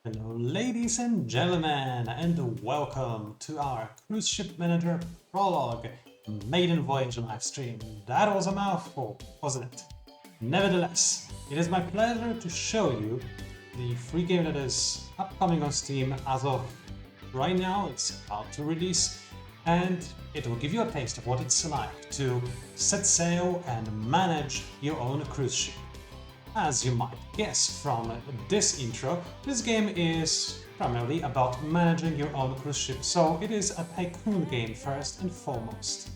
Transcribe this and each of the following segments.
Hello, ladies and gentlemen, and welcome to our Cruise Ship Manager Prologue Maiden Voyage live stream. That was a mouthful, wasn't it? Nevertheless, it is my pleasure to show you the free game that is upcoming on Steam as of right now. It's about to release, and it will give you a taste of what it's like to set sail and manage your own cruise ship. As you might guess from this intro, this game is primarily about managing your own cruise ship, so it is a tycoon game first and foremost.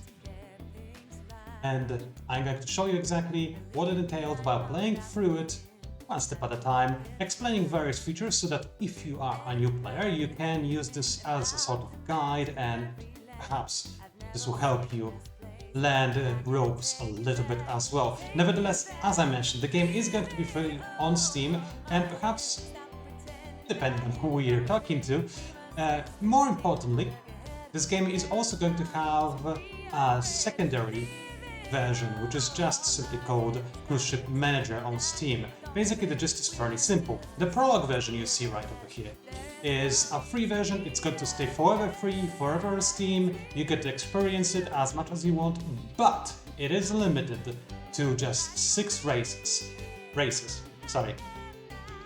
And I'm going to show you exactly what it entails while playing through it one step at a time, explaining various features so that if you are a new player, you can use this as a sort of guide and perhaps this will help you land ropes a little bit as well. Nevertheless, as I mentioned, the game is going to be free on Steam, and perhaps, depending on who you're talking to, more importantly, this game is also going to have a secondary version, which is just simply called Cruise Ship Manager on Steam. Basically, the gist is fairly simple. The Prologue version you see right over here is a free version. It's going to stay forever free, forever on Steam. You get to experience it as much as you want, but it is limited to just 6 to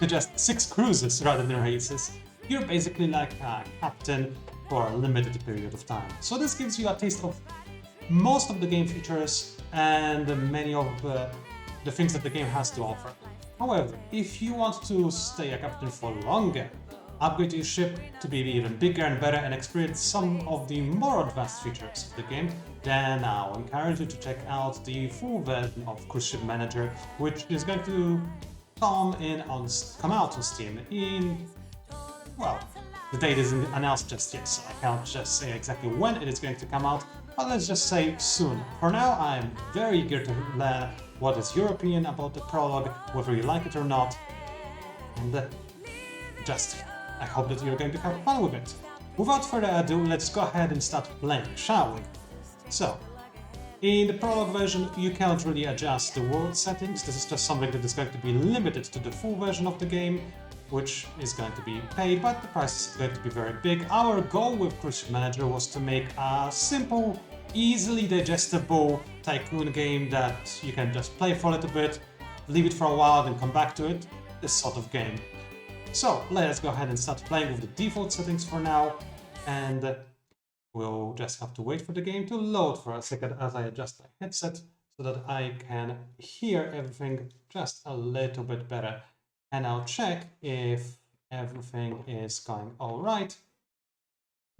just 6 cruises rather than races. You're basically like a captain for a limited period of time. So this gives you a taste of most of the game features and many of the things that the game has to offer. However, if you want to stay a captain for longer, upgrade your ship to be even bigger and better and experience some of the more advanced features of the game, then I'll encourage you to check out the full version of Cruise Ship Manager, which is going to come out on Steam in, well, the date isn't announced just yet, so I can't just say exactly when it is going to come out, but let's just say soon. For now, I'm very eager to learn what is your opinion about the prologue, whether you like it or not, and I hope that you're going to have fun with it. Without further ado, let's go ahead and start playing, shall we? So, in the Prologue version, you can't really adjust the world settings. This is just something that is going to be limited to the full version of the game, which is going to be paid, but the price is going to be very big. Our goal with Cruise Ship Manager was to make a simple, easily digestible tycoon game that you can just play for a little bit, leave it for a while, then come back to it. This sort of game. So let us go ahead and start playing with the default settings for now, and we'll just have to wait for the game to load for a second as I adjust my headset so that I can hear everything just a little bit better. And I'll check if everything is going all right.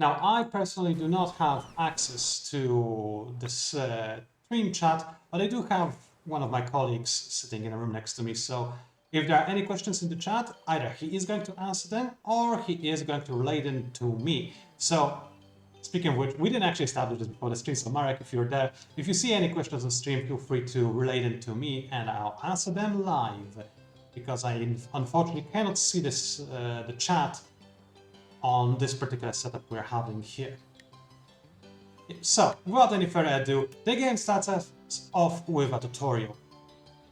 Now, I personally do not have access to this stream chat, but I do have one of my colleagues sitting in a room next to me. So if there are any questions in the chat, either he is going to answer them or he is going to relay them to me. So speaking of which, we didn't actually establish this before the stream, so Marek, if you're there, if you see any questions on stream, feel free to relay them to me and I'll answer them live, because I unfortunately cannot see the chat on this particular setup we're having here. So, without any further ado, the game starts us off with a tutorial.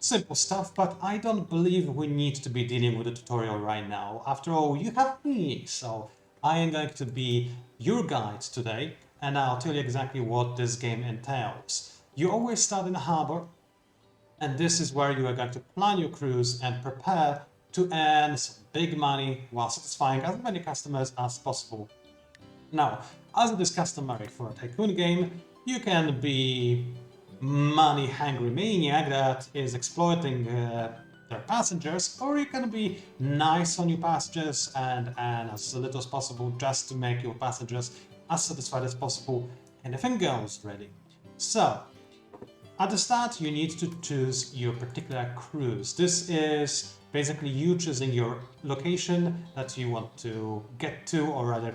Simple stuff, but I don't believe we need to be dealing with a tutorial right now. After all, you have me, so I am going to be your guide today, and I'll tell you exactly what this game entails. You always start in a harbor, and this is where you are going to plan your cruise and prepare to earn some big money while satisfying as many customers as possible. Now, as it is customary for a tycoon game, you can be money-hungry maniac that is exploiting their passengers, or you can be nice on your passengers and earn as little as possible just to make your passengers as satisfied as possible. Anything goes, really. So, at the start, you need to choose your particular cruise. This is basically you choosing your location that you want to get to, or rather,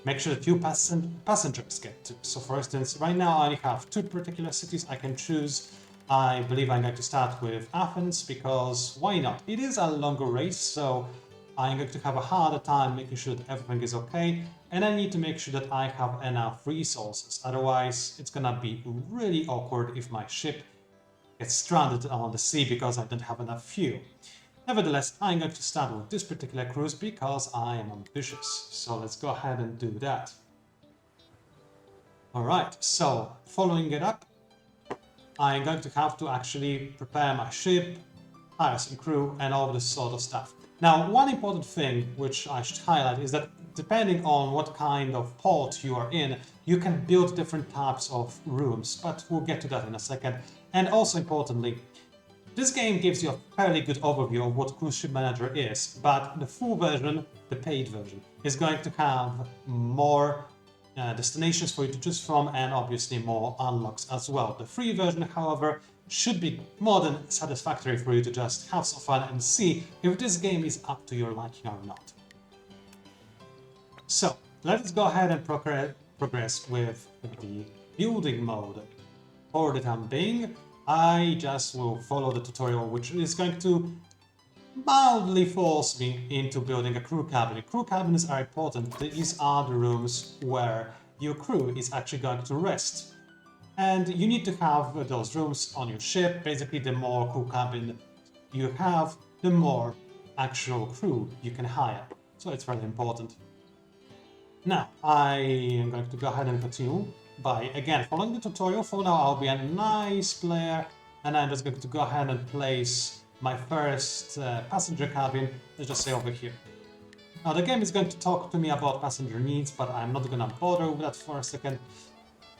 make sure that your passengers get to. So for instance, right now I have 2 particular cities I can choose. I believe I'm going to start with Athens because why not? It is a longer race, so I'm going to have a harder time making sure that everything is okay, and I need to make sure that I have enough resources. Otherwise, it's gonna be really awkward if my ship gets stranded on the sea because I don't have enough fuel. Nevertheless, I'm going to start with this particular cruise because I am ambitious. So let's go ahead and do that. Alright, so following it up, I'm going to have to actually prepare my ship, hire some crew, and all this sort of stuff. Now, one important thing which I should highlight is that depending on what kind of port you are in, you can build different types of rooms, but we'll get to that in a second. And also importantly, this game gives you a fairly good overview of what Cruise Ship Manager is, but the full version, the paid version, is going to have more destinations for you to choose from and obviously more unlocks as well. The free version, however, should be more than satisfactory for you to just have some fun and see if this game is up to your liking or not. So, let's go ahead and progress with the building mode. For the time being, I just will follow the tutorial, which is going to mildly force me into building a crew cabin. Crew cabins are important. These are the rooms where your crew is actually going to rest. And you need to have those rooms on your ship. Basically, the more crew cabin you have, the more actual crew you can hire. So it's very important. Now, I am going to go ahead and continue by, again, following the tutorial. For now, I'll be a nice player, and I'm just going to go ahead and place my first passenger cabin, let's just say over here. Now, the game is going to talk to me about passenger needs, but I'm not going to bother with that for a second.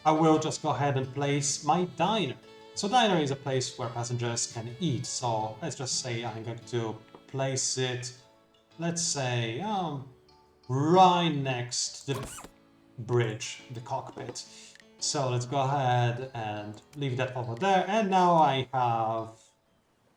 I will just go ahead and place my diner. So diner is a place where passengers can eat. So let's just say I'm going to place it, let's say, right next to the bridge, the cockpit. So let's go ahead and leave that over there. And now I have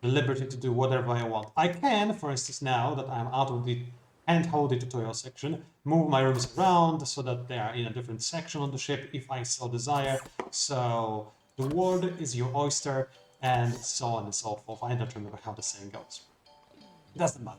the liberty to do whatever I want. I can, for instance, now that I'm out of the hand-holdy tutorial section, move my rooms around so that they are in a different section on the ship if I so desire. So the world is your oyster, and so on and so forth. I don't remember how the saying goes. Doesn't matter.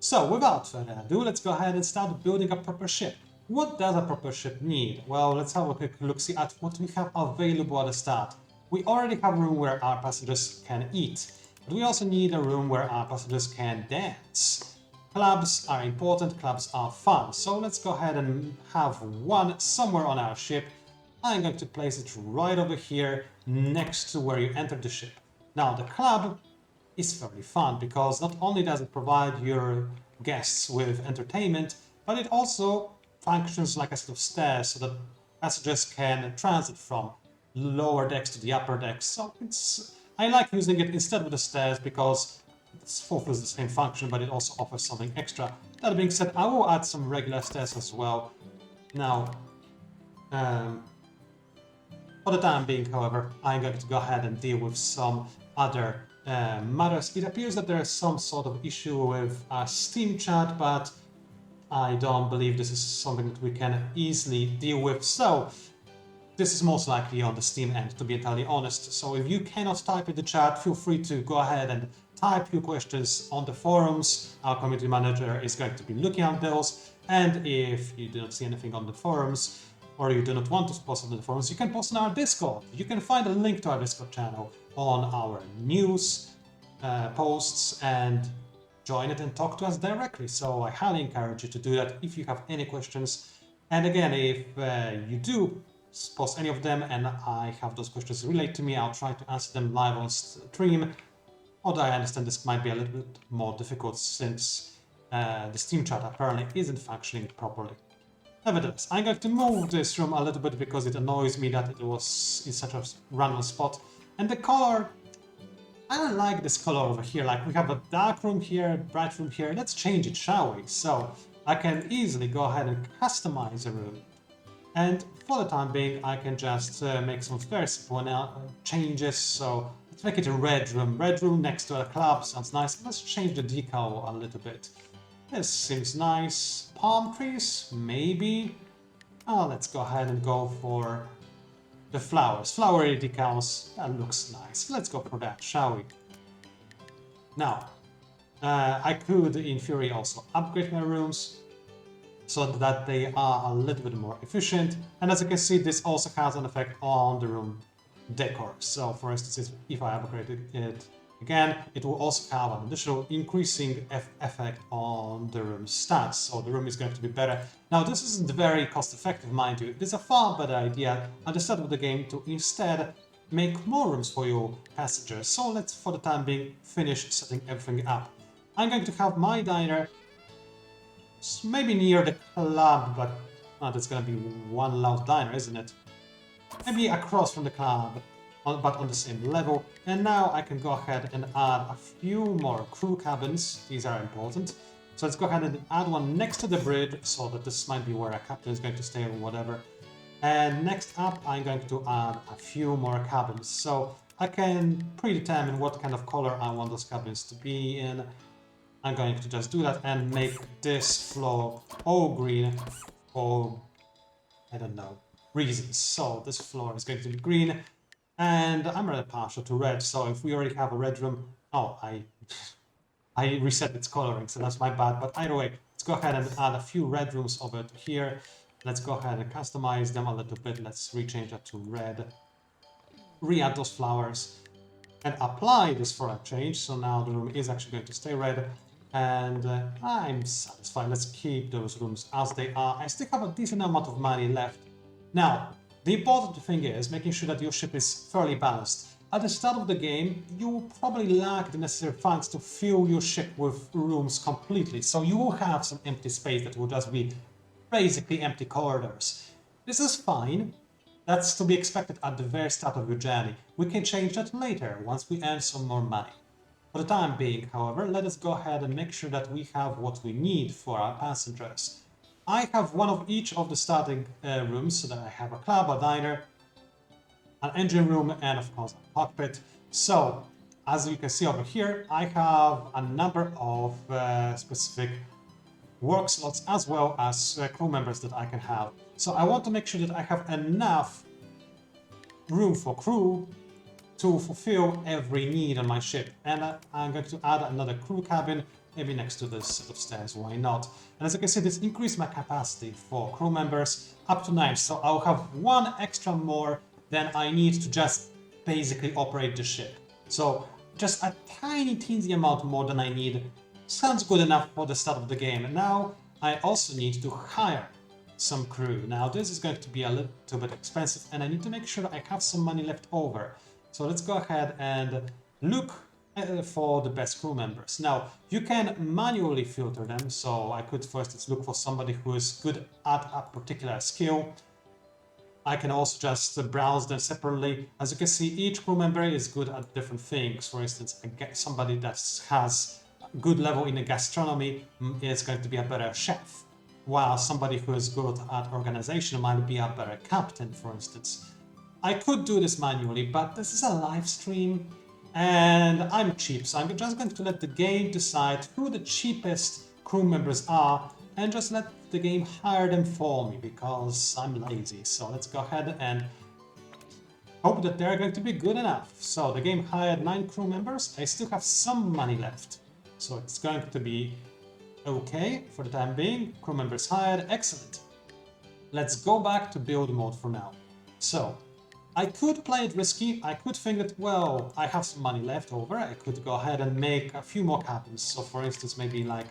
So without further ado, let's go ahead and start building a proper ship. What does a proper ship need? Well, let's have a quick look-see at what we have available at the start. We already have a room where our passengers can eat, but we also need a room where our passengers can dance. Clubs are important, clubs are fun, so let's go ahead and have one somewhere on our ship. I'm going to place it right over here next to where you enter the ship. Now, the club is very fun because not only does it provide your guests with entertainment, but it also functions like a set of stairs so that passengers can transit from lower decks to the upper decks. So I like using it instead of the stairs because it fulfills the same function, but it also offers something extra. That being said, I will add some regular stairs as well. Now, for the time being, however, I'm going to go ahead and deal with some other matters. It appears that there is some sort of issue with Steam chat, but I don't believe this is something that we can easily deal with. So this is most likely on the Steam end, to be entirely honest. So if you cannot type in the chat, feel free to go ahead and type your questions on the forums. Our community manager is going to be looking at those. And if you do not see anything on the forums, or you do not want to post on the forums, you can post on our Discord. You can find a link to our Discord channel on our news posts and join it and talk to us directly. So I highly encourage you to do that if you have any questions. And again, if you do post any of them and I have those questions relate to me, I'll try to answer them live on stream. Although I understand this might be a little bit more difficult since the Steam chat apparently isn't functioning properly. Nevertheless, I'm going to move this room a little bit because it annoys me that it was in such a random spot. And the color, I don't like this color over here. Like, we have a dark room here, bright room here. Let's change it, shall we? So I can easily go ahead and customize a room. And for the time being, I can just make some very simple changes. So let's make it a red room. Red room next to a club sounds nice. Let's change the decal a little bit. This seems nice. Palm trees, maybe. Oh, let's go ahead and go for the flowers. Flowery decals, that looks nice. Let's go for that, shall we? Now, I could, in theory, also upgrade my rooms so that they are a little bit more efficient. And as you can see, this also has an effect on the room decor. So, for instance, if I upgraded it Again, it will also have an additional increasing effect on the room's stats, so the room is going to be better. Now, this isn't very cost-effective, mind you. It is a far better idea at the start of the game to instead make more rooms for your passengers. So let's, for the time being, finish setting everything up. I'm going to have my diner maybe near the club, but that's going to be one loud diner, isn't it? Maybe across from the club, but on the same level. And now I can go ahead and add a few more crew cabins. These are important. So let's go ahead and add one next to the bridge, so that this might be where a captain is going to stay or whatever. And next up, I'm going to add a few more cabins. So I can predetermine what kind of color I want those cabins to be in. I'm going to just do that and make this floor all green for, I don't know, reasons. So this floor is going to be green, and I'm rather partial to red. So if we already have a red room, oh, I reset its coloring, so that's my bad. But either way, let's go ahead and add a few red rooms over to here. Let's go ahead and customize them a little bit. Let's rechange that to red. Re-add those flowers and apply this floral change. So now the room is actually going to stay red. And I'm satisfied. Let's keep those rooms as they are. I still have a decent amount of money left. Now, the important thing is making sure that your ship is fairly balanced. At the start of the game, you will probably lack the necessary funds to fill your ship with rooms completely. So you will have some empty space that will just be basically empty corridors. This is fine. That's to be expected at the very start of your journey. We can change that later, once we earn some more money. For the time being, however, let us go ahead and make sure that we have what we need for our passengers. I have one of each of the starting rooms, so that I have a club, a diner, an engine room, and of course a cockpit. So, as you can see over here, I have a number of specific work slots as well as crew members that I can have. So I want to make sure that I have enough room for crew to fulfill every need on my ship. And I'm going to add another crew cabin, maybe next to this set of stairs, why not? And as you can see, this increased my capacity for crew members up to 9, so I'll have one extra more than I need to just basically operate the ship. So just a tiny teensy amount more than I need sounds good enough for the start of the game. And now I also need to hire some crew. Now this is going to be a little bit expensive, and I need to make sure I have some money left over. So let's go ahead and look for the best crew members. Now, you can manually filter them, so I could first look for somebody who is good at a particular skill. I can also just browse them separately. As you can see, each crew member is good at different things. For instance, somebody that has a good level in the gastronomy is going to be a better chef, while somebody who is good at organization might be a better captain, for instance. I could do this manually, but this is a live stream and I'm cheap, so I'm just going to let the game decide who the cheapest crew members are and just let the game hire them for me, because I'm lazy. So let's go ahead and hope that they're going to be good enough. So the game hired 9 crew members. I still have some money left, so it's going to be okay for the time being. Crew members hired, excellent. Let's go back to build mode for now. So I could play it risky. I could think that, well, I have some money left over. I could go ahead and make a few more cabins. So for instance, maybe like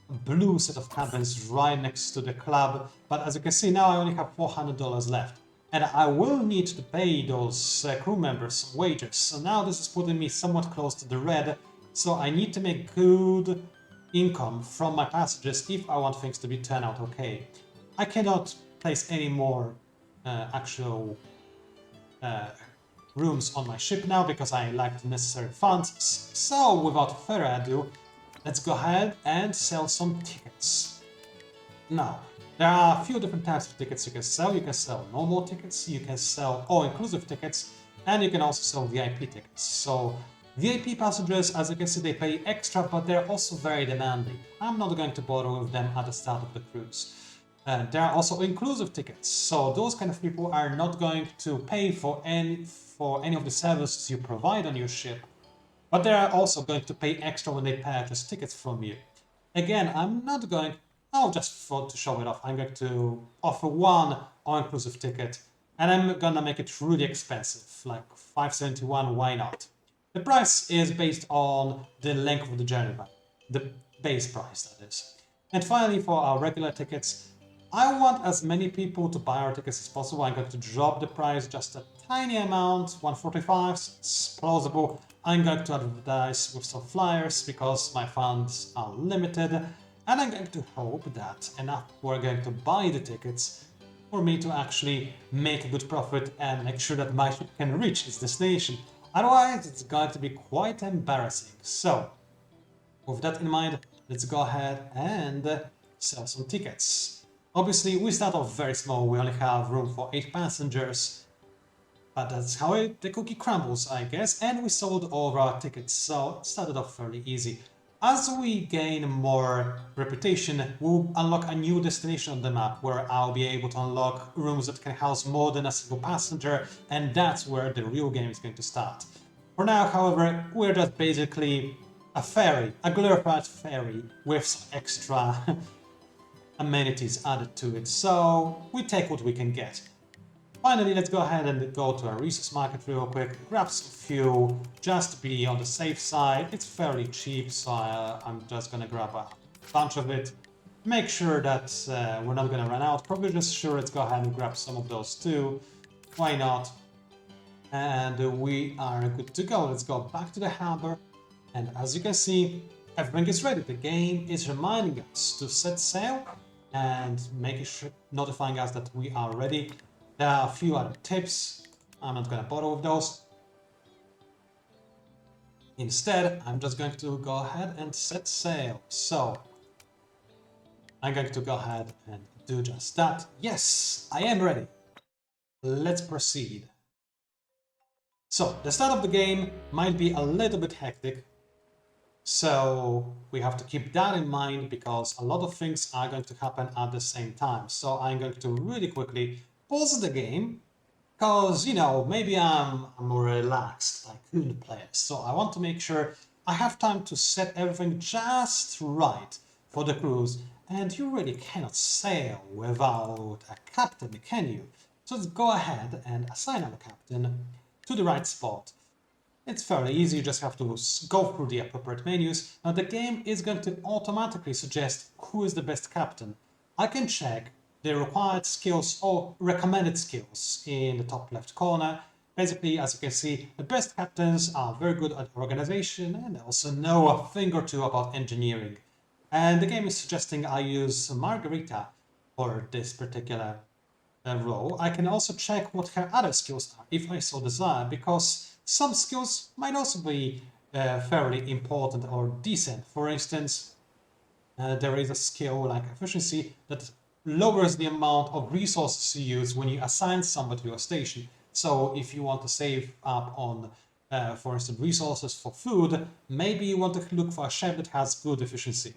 a blue set of cabins right next to the club. But as you can see now, I only have $400 left. And I will need to pay those crew members some wages. So now this is putting me somewhat close to the red. So I need to make good income from my passengers if I want things to turn out okay. I cannot place any more actual rooms on my ship now because I lack the necessary funds. So without further ado, let's go ahead and sell some tickets. Now, there are a few different types of tickets you can sell. You can sell normal tickets, you can sell all-inclusive tickets, and you can also sell VIP tickets. So VIP passengers, as you can see, they pay extra, but they're also very demanding. I'm not going to bother with them at the start of the cruise. There are also inclusive tickets, so those kind of people are not going to pay for any of the services you provide on your ship, but they are also going to pay extra when they purchase tickets from you. Again, I'm not going, to show it off, I'm going to offer one all-inclusive ticket, and I'm gonna make it really expensive, like $571, why not? The price is based on the length of the journey, the base price, that is. And finally, for our regular tickets, I want as many people to buy our tickets as possible. I'm going to drop the price just a tiny amount, 145, it's plausible. I'm going to advertise with some flyers because my funds are limited, and I'm going to hope that enough people are going to buy the tickets for me to actually make a good profit and make sure that my ship can reach its destination. Otherwise, it's going to be quite embarrassing. So, with that in mind, let's go ahead and sell some tickets. Obviously, we start off very small, we only have room for 8 passengers, but that's how the cookie crumbles, I guess, and we sold all of our tickets, so it started off fairly easy. As we gain more reputation, we'll unlock a new destination on the map where I'll be able to unlock rooms that can house more than a single passenger, and that's where the real game is going to start. For now, however, we're just basically a ferry, a glorified ferry with some extra amenities added to it, so we take what we can get. Finally, let's go ahead and go to a resource market real quick, grab some fuel, just to be on the safe side. It's fairly cheap, so I'm just gonna grab a bunch of it. Make sure that we're not gonna run out. Provisions, sure, let's go ahead and grab some of those too. Why not? And we are good to go. Let's go back to the harbor. And as you can see, everything is ready. The game is reminding us to set sail and making sure, notifying us that we are ready. There are a few other tips. I'm not going to bother with those. Instead, I'm just going to go ahead and set sail. So, I'm going to go ahead and do just that. Yes, I am ready. Let's proceed. So, the start of the game might be a little bit hectic. So, we have to keep that in mind because a lot of things are going to happen at the same time. So, I'm going to really quickly pause the game, because, you know, maybe I'm more relaxed, like cool player, so I want to make sure I have time to set everything just right for the cruise, and you really cannot sail without a captain, can you? So let's go ahead and assign our captain to the right spot. It's fairly easy, you just have to go through the appropriate menus. Now the game is going to automatically suggest who is the best captain. I can check the required skills or recommended skills in the top left corner. Basically, as you can see, the best captains are very good at organization and also know a thing or two about engineering. And the game is suggesting I use Margarita for this particular role. I can also check what her other skills are if I so desire, because some skills might also be fairly important or decent. For instance, there is a skill like efficiency that lowers the amount of resources you use when you assign somebody to a station. So if you want to save up on, for instance, resources for food, maybe you want to look for a chef that has good efficiency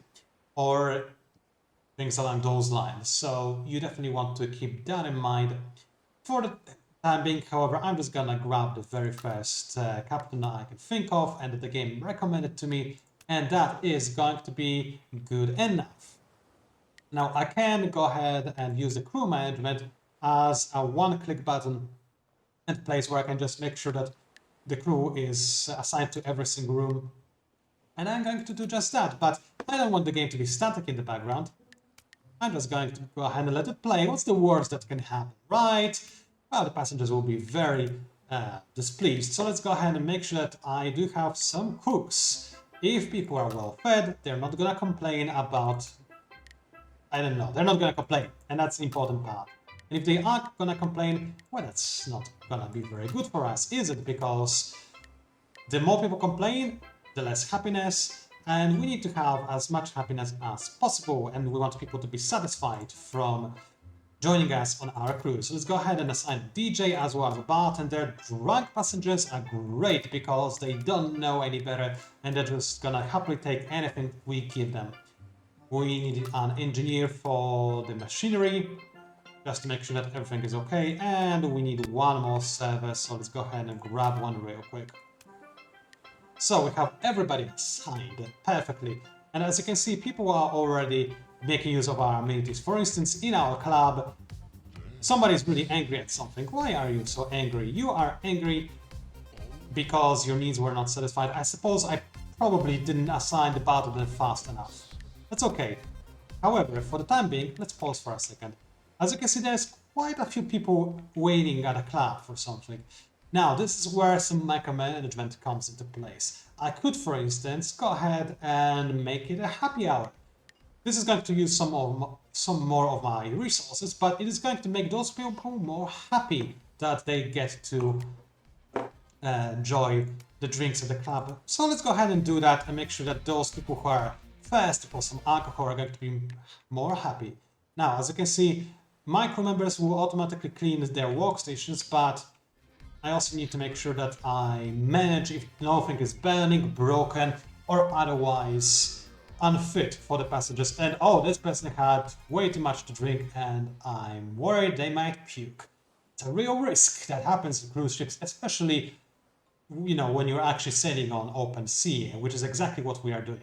or things along those lines. So you definitely want to keep that in mind. For the time being, however, I'm just gonna grab the very first captain that I can think of and that the game recommended to me, and that is going to be good enough. Now I can go ahead and use the crew management as a one-click button and place where I can just make sure that the crew is assigned to every single room. And I'm going to do just that, but I don't want the game to be static in the background. I'm just going to go ahead and let it play. What's the worst that can happen, right? Well, the passengers will be very displeased. So let's go ahead and make sure that I do have some cooks. If people are well fed, they're not gonna complain about, I don't know, they're not gonna complain, and that's the important part. And if they are gonna complain, well, that's not gonna be very good for us, is it? Because the more people complain, the less happiness, and we need to have as much happiness as possible, and we want people to be satisfied from joining us on our cruise. So let's go ahead and assign a DJ as well as a bartender. Drunk passengers are great because they don't know any better, and they're just gonna happily take anything we give them. We need an engineer for the machinery, just to make sure that everything is okay, and we need one more server, so let's go ahead and grab one real quick. So we have everybody assigned perfectly, and as you can see, people are already making use of our amenities. For instance, in our club, somebody is really angry at something. Why are you so angry? You are angry because your needs were not satisfied. I suppose I probably didn't assign the button fast enough. That's okay. However, for the time being, let's pause for a second. As you can see, there's quite a few people waiting at a club for something. Now, this is where some micromanagement comes into place. I could, for instance, go ahead and make it a happy hour. This is going to use some more of my resources, but it is going to make those people more happy that they get to enjoy the drinks at the club. So let's go ahead and do that and make sure that those people who are thirsty for some alcohol are going to be more happy. Now, as you can see, my crew members will automatically clean their workstations, but I also need to make sure that I manage if nothing is burning, broken, or otherwise unfit for the passengers. And oh, this person had way too much to drink and I'm worried they might puke. It's a real risk that happens in cruise ships, especially when you're actually sailing on open sea, which is exactly what we are doing.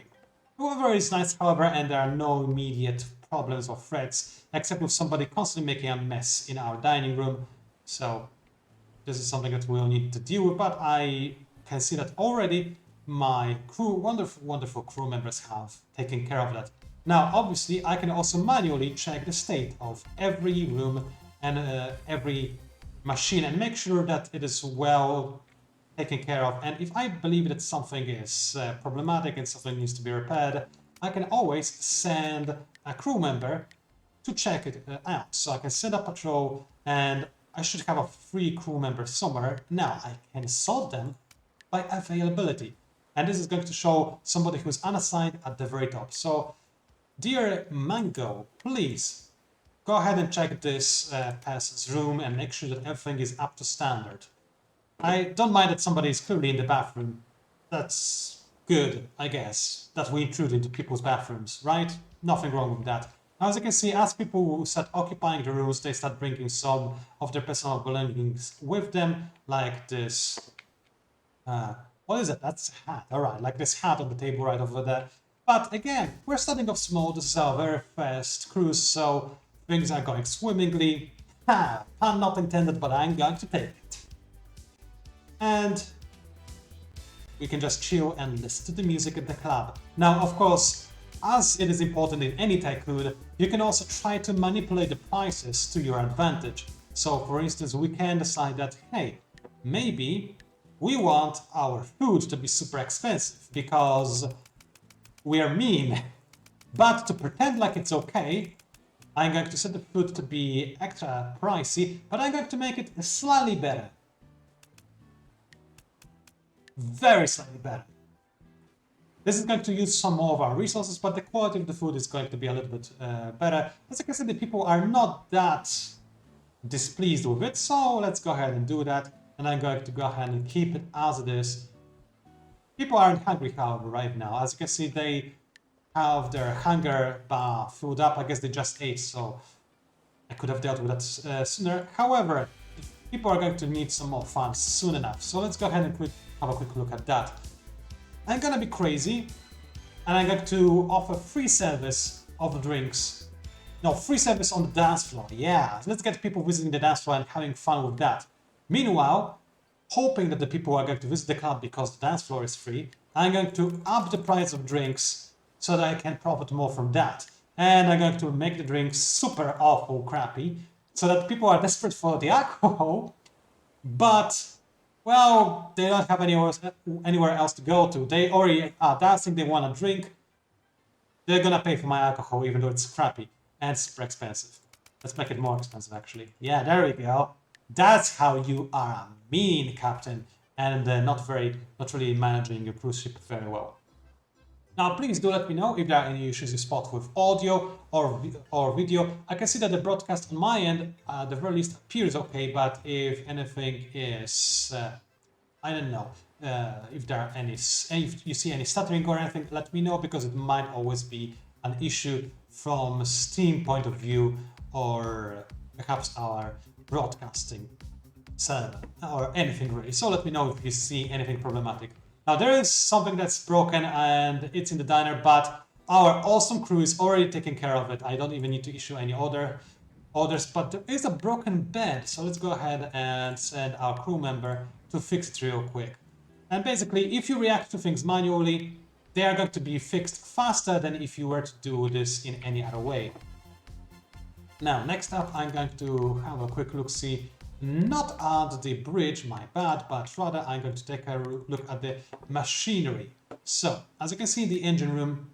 However, it's nice, however, and there are no immediate problems or threats, except with somebody constantly making a mess in our dining room. So this is something that we'll need to deal with, but I can see that already my crew, wonderful crew members have taken care of that. Now, obviously, I can also manually check the state of every room and every machine and make sure that it is well taken care of. And if I believe that something is problematic and something needs to be repaired, I can always send a crew member to check it out. So I can send a patrol and I should have a free crew member somewhere. Now I can sort them by availability. And this is going to show somebody who's unassigned at the very top. So, dear Mango, please go ahead and check this person's room and make sure that everything is up to standard. I don't mind that somebody is clearly in the bathroom. That's good, I guess, that we intrude into people's bathrooms, right? Nothing wrong with that. As you can see, as people start occupying the rooms, they start bringing some of their personal belongings with them, like this. What is it? That's a hat. All right, like this hat on the table right over there. But again, we're starting off small. This is our very first cruise, so things are going swimmingly. Ha! Pun not intended, but I'm going to take it. And we can just chill and listen to the music at the club. Now, of course, as it is important in any tycoon, you can also try to manipulate the prices to your advantage. So, for instance, we can decide that, hey, maybe we want our food to be super expensive because we are mean. But to pretend like it's okay, I'm going to set the food to be extra pricey, but I'm going to make it slightly better. Very slightly better. This is going to use some more of our resources, but the quality of the food is going to be a little bit better. As you can see, the people are not that displeased with it, so let's go ahead and do that. And I'm going to go ahead and keep it as it is. People aren't hungry, however, right now. As you can see, they have their hunger bar filled up. I guess they just ate, so I could have dealt with that sooner. However, people are going to need some more fun soon enough. So let's go ahead and have a quick look at that. I'm gonna be crazy, and I'm going to offer free service of drinks. No, free service on the dance floor. Yeah, let's get people visiting the dance floor and having fun with that. Meanwhile, hoping that the people are going to visit the club because the dance floor is free, I'm going to up the price of drinks so that I can profit more from that. And I'm going to make the drinks super awful crappy so that people are desperate for the alcohol, but well, they don't have anywhere else to go to. They already are dancing, they want a drink. They're gonna pay for my alcohol even though it's crappy and super expensive. Let's make it more expensive actually. Yeah, there we go. That's how you are a mean captain and not really managing your cruise ship very well. Now, please do let me know if there are any issues you spot with audio or video. I can see that the broadcast on my end, at the very least, appears okay, but if anything is, I don't know, if there are if you see any stuttering or anything, let me know because it might always be an issue from Steam point of view or perhaps our broadcasting server or anything really. So let me know if you see anything problematic. Now there is something that's broken and it's in the diner, but our awesome crew is already taking care of it. I don't even need to issue any orders, but there is a broken bed. So let's go ahead and send our crew member to fix it real quick. And basically, if you react to things manually, they are going to be fixed faster than if you were to do this in any other way. Now, next up, I'm going to have a quick look-see, not at the bridge, my bad, but rather I'm going to take a look at the machinery. So, as you can see in the engine room,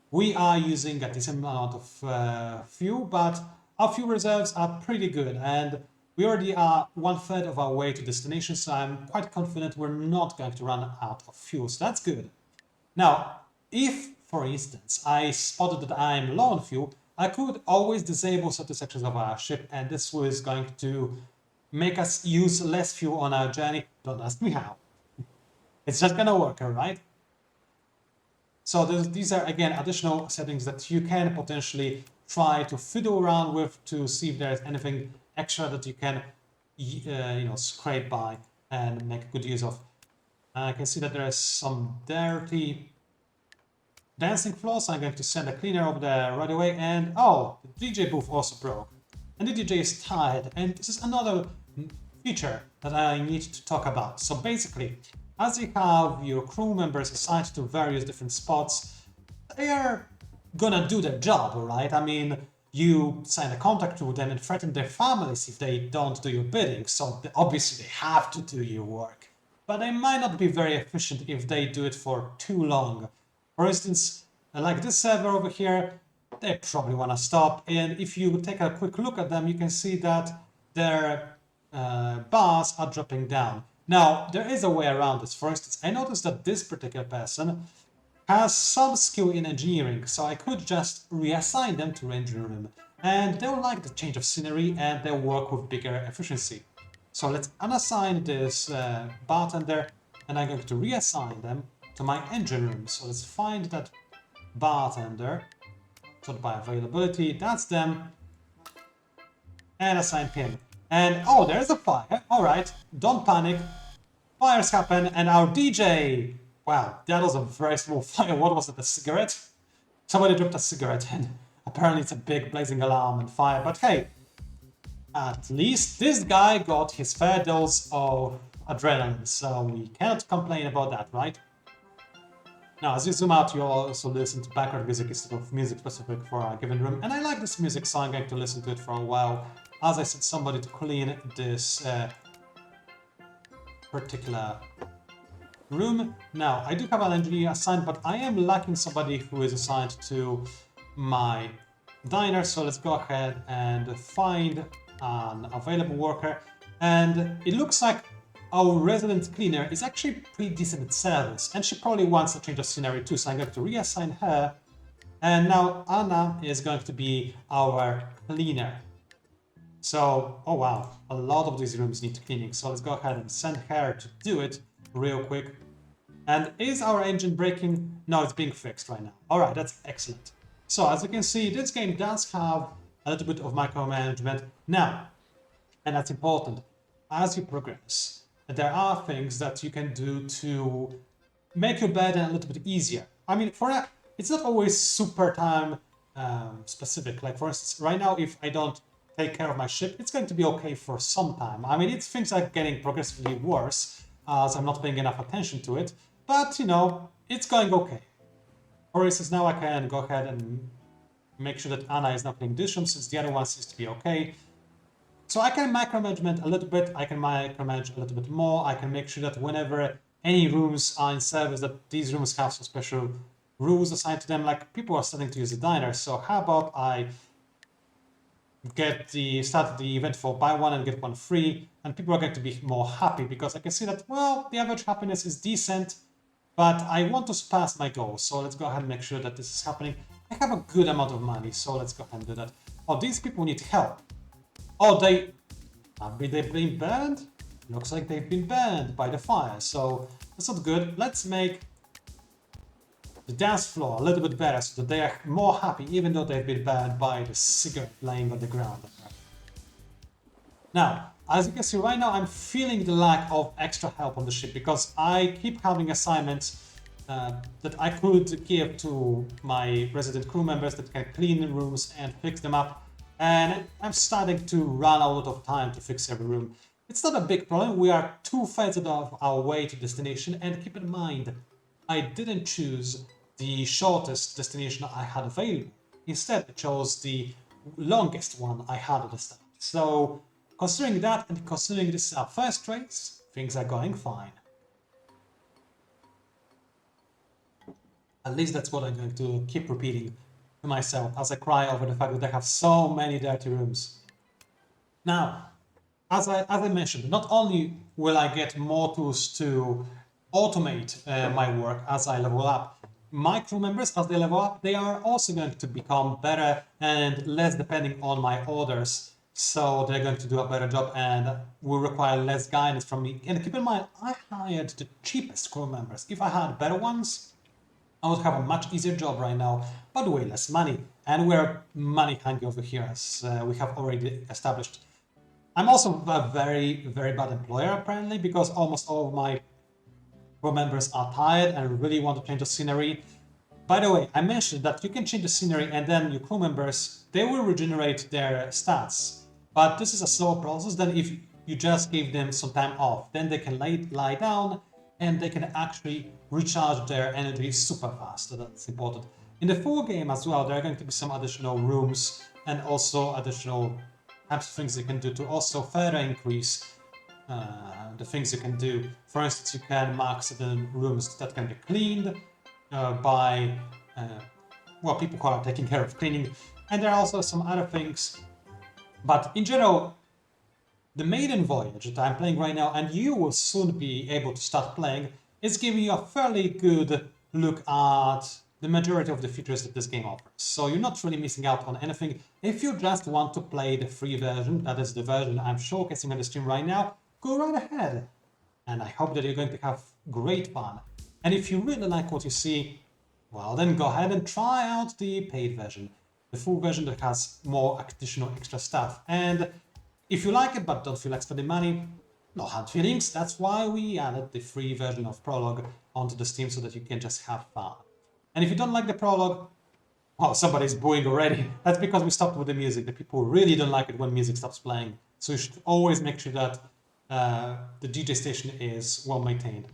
we are using a decent amount of fuel, but our fuel reserves are pretty good, and we already are 1/3 of our way to destination, so I'm quite confident we're not going to run out of fuel, so that's good. Now, if, for instance, I spotted that I'm low on fuel, I could always disable certain sections of our ship, and this was going to make us use less fuel on our journey. Don't ask me how. It's just gonna work, alright? So these are, again, additional settings that you can potentially try to fiddle around with to see if there's anything extra that you can, scrape by and make good use of. I can see that there is some dirty dancing floor, so I'm going to send a cleaner over there right away. And oh, the DJ booth also broke. And the DJ is tired. And this is another feature that I need to talk about. So basically, as you have your crew members assigned to various different spots, they are gonna do their job, right? I mean, you sign a contract with them and threaten their families if they don't do your bidding, so obviously they have to do your work. But they might not be very efficient if they do it for too long. For instance, like this server over here, they probably want to stop, and if you take a quick look at them, you can see that their bars are dropping down. Now, there is a way around this. For instance, I noticed that this particular person has some skill in engineering, so I could just reassign them to engine room, and they'll like the change of scenery and they'll work with bigger efficiency. So let's unassign this bartender, and I'm going to reassign them to my engine room. So let's find that bartender, sort by availability, that's them, and assign him. And oh, there's a fire. All right, don't panic. Fires happen, and our DJ. Wow, that was a very small fire. What was it? A cigarette? Somebody dropped a cigarette, and apparently it's a big blazing alarm and fire. But hey, at least this guy got his fair dose of adrenaline, so we cannot complain about that, right? Now, as you zoom out, you'll also listen to background music instead of music specific for a given room. And I like this music, so I'm going to listen to it for a while. As I said, somebody to clean this particular room. Now, I do have an engineer assigned, but I am lacking somebody who is assigned to my diner. So let's go ahead and find an available worker. And it looks like our resident cleaner is actually pretty decent at service, and she probably wants a change of scenery too, so I'm going to reassign her. And now Anna is going to be our cleaner. So, oh wow, a lot of these rooms need cleaning, so let's go ahead and send her to do it real quick. And is our engine braking? No, it's being fixed right now. All right, that's excellent. So as you can see, this game does have a little bit of micromanagement. Now, and that's important, as you progress, there are things that you can do to make your burden a little bit easier. I mean, for that, it's not always super time specific. Like for instance, right now, if I don't take care of my ship, it's going to be okay for some time. I mean, things are getting progressively worse as I'm not paying enough attention to it, but you know, it's going okay. For instance, now I can go ahead and make sure that Anna is not playing this room since the other one seems to be okay. So I can micromanage a little bit, I can micromanage a little bit more, I can make sure that whenever any rooms are in service, that these rooms have some special rules assigned to them, like people are starting to use the diner, so how about I start the event for buy one and get one free, and people are going to be more happy because I can see that, well, the average happiness is decent, but I want to surpass my goal, so let's go ahead and make sure that this is happening. I have a good amount of money, so let's go ahead and do that. Oh, these people need help. Oh, they've been burned? Looks like they've been burned by the fire, so that's not good. Let's make the dance floor a little bit better so that they are more happy, even though they've been burned by the cigarette laying on the ground. Now, as you can see right now, I'm feeling the lack of extra help on the ship because I keep having assignments that I could give to my resident crew members that can clean the rooms and fix them up. And I'm starting to run out of time to fix every room. It's not a big problem. We are 2/3 of our way to destination, and keep in mind, I didn't choose the shortest destination I had available. Instead, I chose the longest one I had at the start. So, considering that and considering this is our first race, things are going fine. At least that's what I'm going to keep repeating to myself as I cry over the fact that I have so many dirty rooms. Now, as I mentioned, not only will I get more tools to automate my work as I level up, my crew members, as they level up, they are also going to become better and less depending on my orders. So they're going to do a better job and will require less guidance from me. And keep in mind, I hired the cheapest crew members. If I had better ones, I would have a much easier job right now, but way less money. And we're money hungry over here, as we have already established. I'm also a very, very bad employer, apparently, because almost all of my crew members are tired and really want to change the scenery. By the way, I mentioned that you can change the scenery and then your crew members, they will regenerate their stats. But this is a slower process than if you just give them some time off. Then they can lie down and they can actually recharge their energy super fast. So that's important. In the full game as well, there are going to be some additional rooms and also additional types of things you can do to also further increase the things you can do. For instance, you can mark certain rooms that can be cleaned by people who are taking care of cleaning, and there are also some other things. But in general, the Maiden Voyage that I'm playing right now, and you will soon be able to start playing, is giving you a fairly good look at the majority of the features that this game offers. So you're not really missing out on anything. If you just want to play the free version, that is the version I'm showcasing on the stream right now, go right ahead. And I hope that you're going to have great fun. And if you really like what you see, well, then go ahead and try out the paid version, the full version that has more additional extra stuff. And if you like it but don't feel like spending money, no hard feelings. That's why we added the free version of Prologue onto the Steam so that you can just have fun. And if you don't like the Prologue, well, somebody's booing already. That's because we stopped with the music. The people really don't like it when music stops playing. So you should always make sure that the DJ station is well maintained.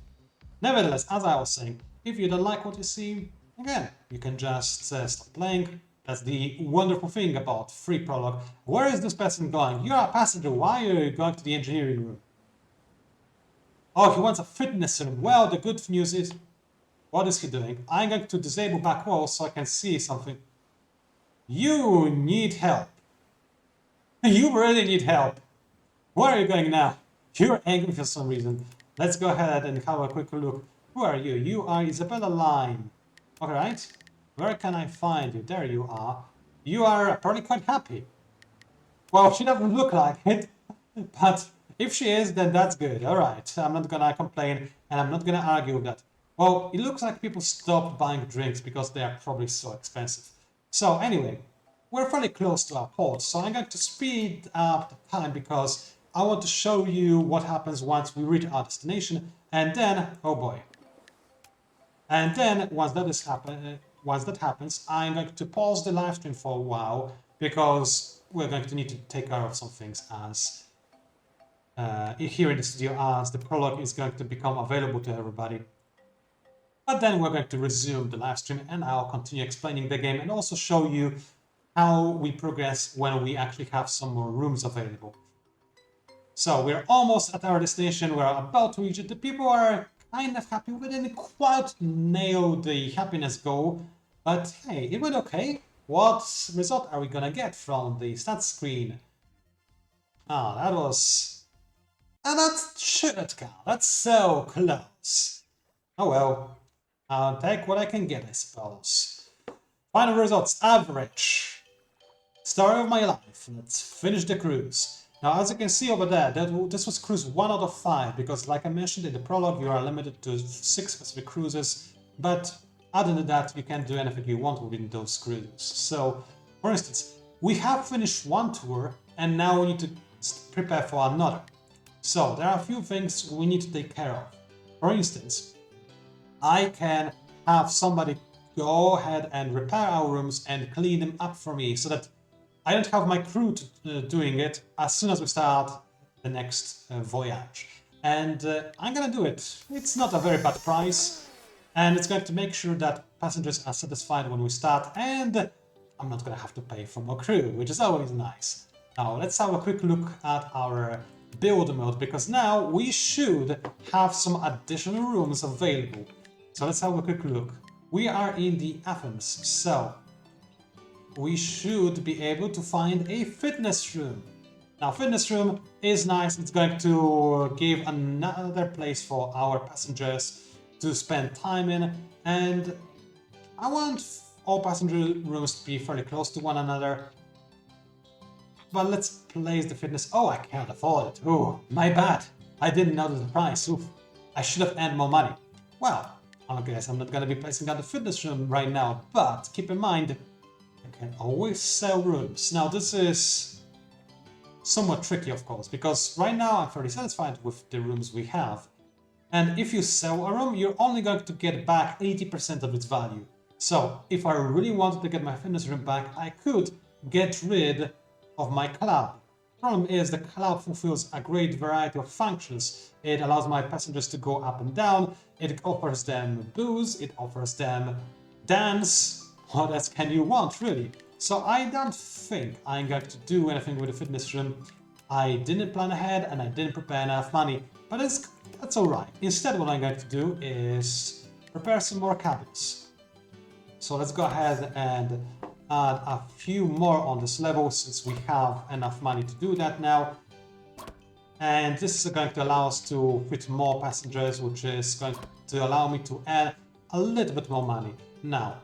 Nevertheless, as I was saying, if you don't like what you see, again, you can just stop playing. That's the wonderful thing about free Prologue. Where is this person going? You're a passenger. Why are you going to the engineering room? Oh, he wants a fitness room. Well, the good news is, what is he doing? I'm going to disable back walls so I can see something. You need help. You really need help. Where are you going now? You're angry for some reason. Let's go ahead and have a quick look. Who are you? You are Isabella Line. Alright. Where can I find you? There you are. You are probably quite happy. Well, she doesn't look like it. But if she is, then that's good. Alright. I'm not gonna complain and I'm not gonna argue with that. Well, it looks like people stopped buying drinks because they are probably so expensive. So anyway, we're fairly close to our port, so I'm going to speed up the time because I want to show you what happens once we reach our destination, and then, oh boy. And then, once that happens, I'm going to pause the live stream for a while because we're going to need to take care of some things as here in the studio as the Prologue is going to become available to everybody. But then we're going to resume the live stream and I'll continue explaining the game and also show you how we progress when we actually have some more rooms available. So we're almost at our destination, we're about to reach it. The people are kind of happy. We didn't quite nail the happiness goal, but hey, it went okay. What result are we gonna get from the stats screen? Ah, that was... And that's shit, that's so close. Oh well. I'll take what I can get, I suppose. Final results, average. Story of my life. Let's finish the cruise. Now, as you can see over there, this was cruise 1 out of 5, because like I mentioned in the prologue, you are limited to 6 specific cruises, but other than that, you can do anything you want within those cruises. So, for instance, we have finished one tour, and now we need to prepare for another. So, there are a few things we need to take care of. For instance, I can have somebody go ahead and repair our rooms and clean them up for me so that I don't have my crew doing it as soon as we start the next voyage. And I'm gonna do it. It's not a very bad price, and it's going to make sure that passengers are satisfied when we start, and I'm not gonna have to pay for more crew, which is always nice. Now let's have a quick look at our build mode, because now we should have some additional rooms available. So let's have a quick look. We are in the Athens, so we should be able to find a fitness room. Now, fitness room is nice. It's going to give another place for our passengers to spend time in, and I want all passenger rooms to be fairly close to one another. But let's place the fitness. Oh, I can't afford it. Oh, my bad. I didn't notice the price. Oof. I should have earned more money. Well, I guess I'm not going to be placing out the fitness room right now, but keep in mind, I can always sell rooms. Now, this is somewhat tricky, of course, because right now I'm fairly satisfied with the rooms we have. And if you sell a room, you're only going to get back 80% of its value. So if I really wanted to get my fitness room back, I could get rid of my club. Problem is, the club fulfills a great variety of functions. It allows my passengers to go up and down, it offers them booze, it offers them dance. What else can you want, really? So I don't think I'm going to do anything with the fitness room. I didn't plan ahead and I didn't prepare enough money, but that's alright. Instead, what I'm going to do is prepare some more cabins. So let's go ahead and add a few more on this level, since we have enough money to do that now. And this is going to allow us to fit more passengers, which is going to allow me to earn a little bit more money. Now,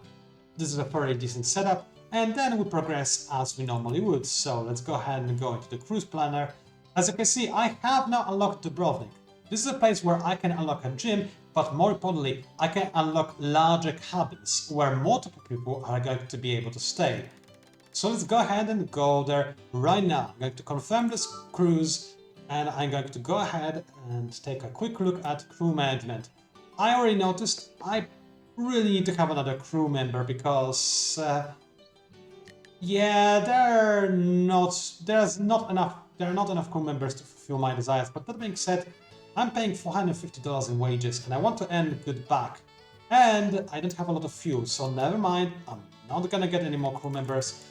this is a very decent setup, and then we progress as we normally would. So let's go ahead and go into the cruise planner. As you can see, I have now unlocked Dubrovnik. This is a place where I can unlock a gym, but more importantly, I can unlock larger cabins where multiple people are going to be able to stay. So let's go ahead and go there right now. I'm going to confirm this cruise, and I'm going to go ahead and take a quick look at crew management. I already noticed I really need to have another crew member, because yeah, there are not enough crew members to fulfill my desires. But that being said, I'm paying $450 in wages and I want to earn good back. And I don't have a lot of fuel, so never mind, I'm not gonna get any more crew members.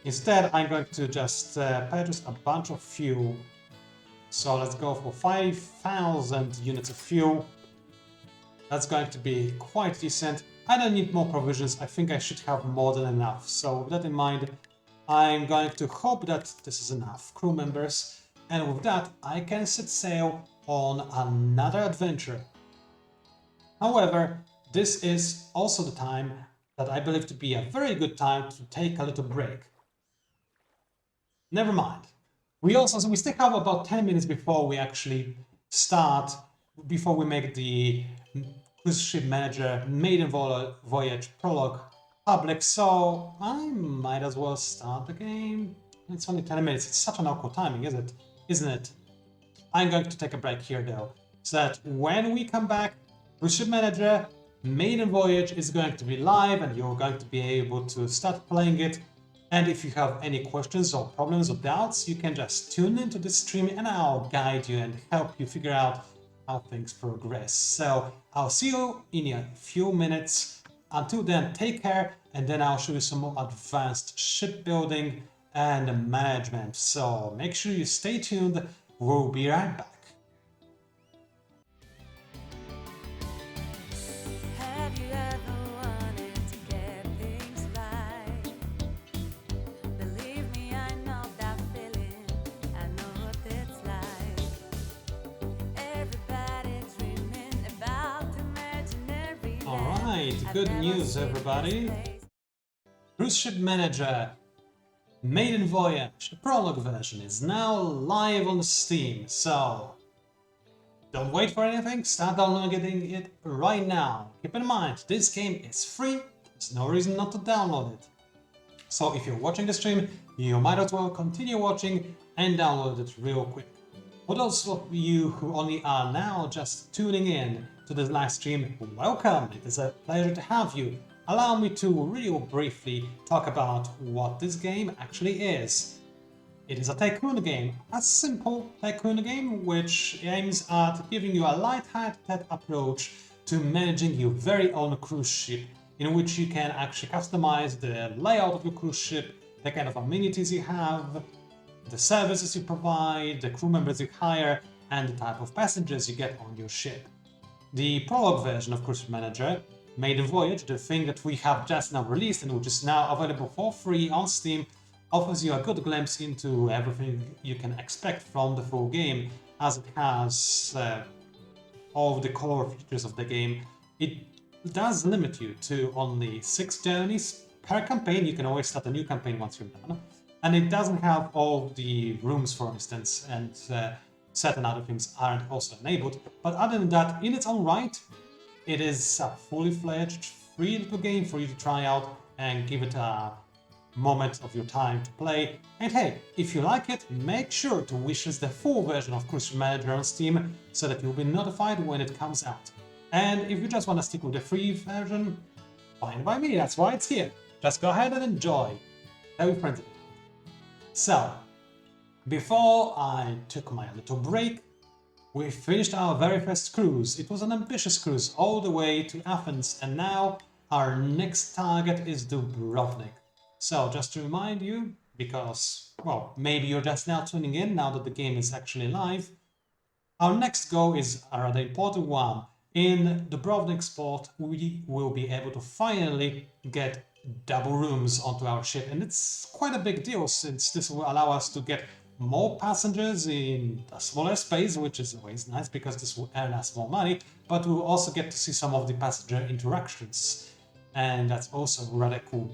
Instead, I'm going to just purchase a bunch of fuel. So let's go for 5,000 units of fuel. That's going to be quite decent. I don't need more provisions, I think I should have more than enough. So with that in mind, I'm going to hope that this is enough crew members. And with that, I can set sail on another adventure. However, this is also the time that I believe to be a very good time to take a little break. Never mind. We still have about 10 minutes before we actually start, before we make the cruise ship manager Maiden Voyage Prologue public, so I might as well start the game. It's only 10 minutes. It's such an awkward timing, isn't it? I'm going to take a break here though, so that when we come back, cruise ship manager Maiden Voyage is going to be live and you're going to be able to start playing it. And if you have any questions or problems or doubts, you can just tune into this stream and I'll guide you and help you figure out how things progress. So I'll see you in a few minutes. Until then, take care, and then I'll show you some more advanced shipbuilding and management. So make sure you stay tuned. We'll be right back. Have you ever wanted to get things right? Believe me, I know that feeling. I know what it's like. Everybody dreaming about imaginary. Alright, good news everybody. Cruise ship manager Maiden Voyage, the Prologue version, is now live on Steam, so don't wait for anything, start downloading it right now. Keep in mind, this game is free, there's no reason not to download it. So if you're watching the stream, you might as well continue watching and download it real quick. For those of you who only are now just tuning in to this live stream, welcome, it is a pleasure to have you. Allow me to real briefly talk about what this game actually is. It is a tycoon game, a simple tycoon game which aims at giving you a light-hearted approach to managing your very own cruise ship, in which you can actually customize the layout of your cruise ship, the kind of amenities you have, the services you provide, the crew members you hire, and the type of passengers you get on your ship. The Prologue version of Cruise Manager, Maiden Voyage, the thing that we have just now released and which is now available for free on Steam, offers you a good glimpse into everything you can expect from the full game, as it has all the core features of the game. It does limit you to only 6 journeys per campaign. You can always start a new campaign once you're done. And it doesn't have all the rooms, for instance, and certain other things aren't also enabled. But other than that, in its own right, it is a fully fledged, free little game for you to try out and give it a moment of your time to play. And hey, if you like it, make sure to wishlist the full version of Cruise Manager on Steam so that you'll be notified when it comes out. And if you just want to stick with the free version, fine by me, that's why it's here. Just go ahead and enjoy. Have you friends? So, before I took my little break, we finished our very first cruise. It was an ambitious cruise all the way to Athens, and now our next target is Dubrovnik. So, just to remind you, because, well, maybe you're just now tuning in now that the game is actually live, our next goal is a rather important one. In Dubrovnik Sport, we will be able to finally get double rooms onto our ship, and it's quite a big deal since this will allow us to get more passengers in a smaller space, which is always nice because this will earn us more money, but we'll also get to see some of the passenger interactions, and that's also rather cool.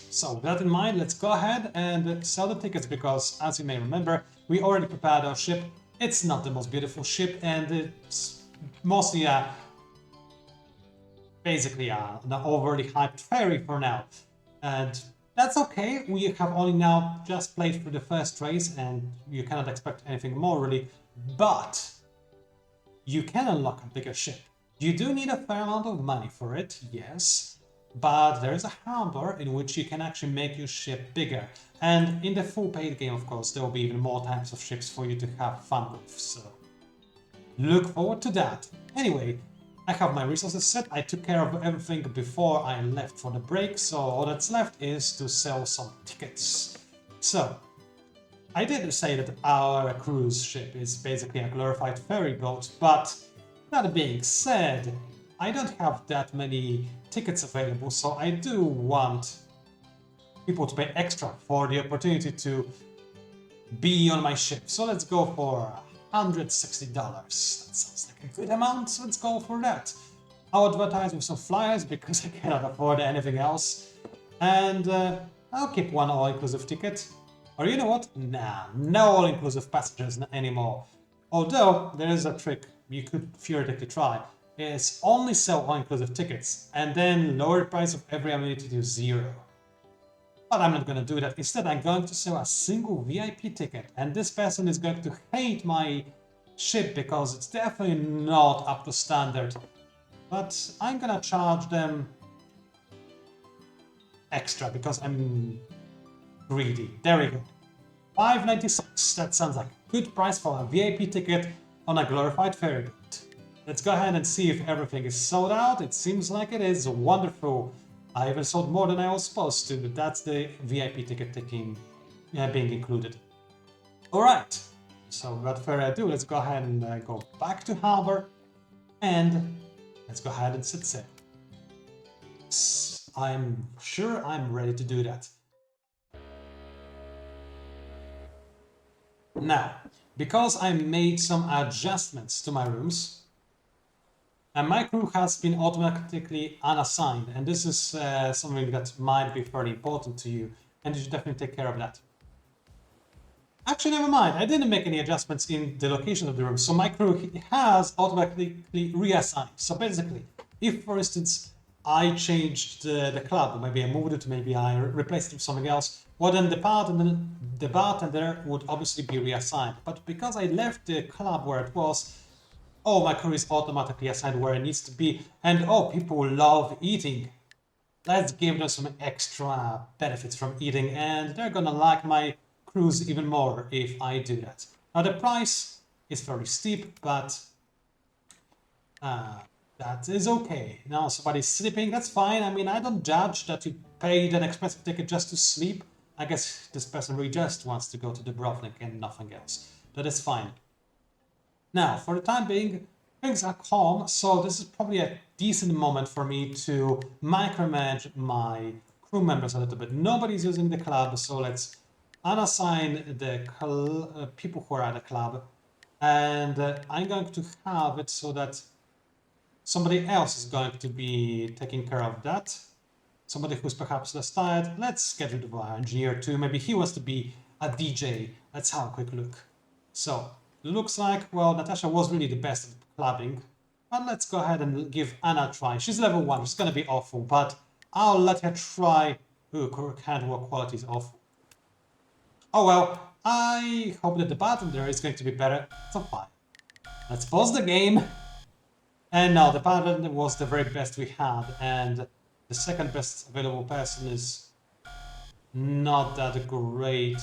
So with that in mind, let's go ahead and sell the tickets because, as you may remember, we already prepared our ship. It's not the most beautiful ship, and it's mostly basically an overly hyped ferry for now. And that's okay, we have only now just played through the first race and you cannot expect anything more really, but you can unlock a bigger ship. You do need a fair amount of money for it, yes, but there is a harbor in which you can actually make your ship bigger. And in the full paid game, of course, there will be even more types of ships for you to have fun with, so look forward to that. Anyway, I have my resources set. I took care of everything before I left for the break, so all that's left is to sell some tickets. So, I did say that our cruise ship is basically a glorified ferry boat, but that being said, I don't have that many tickets available, so I do want people to pay extra for the opportunity to be on my ship. So let's go for $160. That sounds like a good amount, so let's go for that. I'll advertise with some flyers because I cannot afford anything else. And I'll keep one all-inclusive ticket. Or you know what? Nah, no all-inclusive passengers anymore. Although, there is a trick you could theoretically try. Is only sell all-inclusive tickets and then lower the price of every amenity to 0. But I'm not going to do that. Instead, I'm going to sell a single VIP ticket, and this person is going to hate my ship because it's definitely not up to standard. But I'm going to charge them extra because I'm greedy. There we go. $5.96. That sounds like a good price for a VIP ticket on a glorified ferry boat. Let's go ahead and see if everything is sold out. It seems like it is. Wonderful. I even sold more than I was supposed to, but that's the VIP ticket being included. Alright, so without further ado, let's go ahead and go back to harbor and let's go ahead and set sail. I'm sure I'm ready to do that. Now, because I made some adjustments to my rooms, and my crew has been automatically unassigned, and this is something that might be fairly important to you, and you should definitely take care of that. Actually, never mind, I didn't make any adjustments in the location of the room, so my crew has automatically reassigned. So basically, if for instance I changed the club, maybe I moved it, maybe I replaced it with something else, well then the bartender would obviously be reassigned. But because I left the club where it was, oh, my crew is automatically assigned where it needs to be, and oh, people love eating. Let's give them some extra benefits from eating, and they're gonna like my cruise even more if I do that. Now the price is fairly steep, but that is okay. Now somebody's sleeping, that's fine. I mean, I don't judge that you paid an expensive ticket just to sleep. I guess this person really just wants to go to the Dubrovnik and nothing else. That is fine. Now, for the time being, things are calm, so this is probably a decent moment for me to micromanage my crew members a little bit. Nobody's using the club, so let's unassign the people who are at the club. And I'm going to have it so that somebody else is going to be taking care of that. Somebody who's perhaps less tired. Let's get rid of our engineer too. Maybe he wants to be a DJ. Let's have a quick look. So, looks like, well, Natasha was really the best at clubbing. But let's go ahead and give Anna a try. She's level 1, she's gonna be awful, but I'll let her try. Ooh, handwork quality is awful. Oh well, I hope that the bartender is going to be better. So fine. Let's pause the game. And now the bartender was the very best we had, and the second best available person is not that great.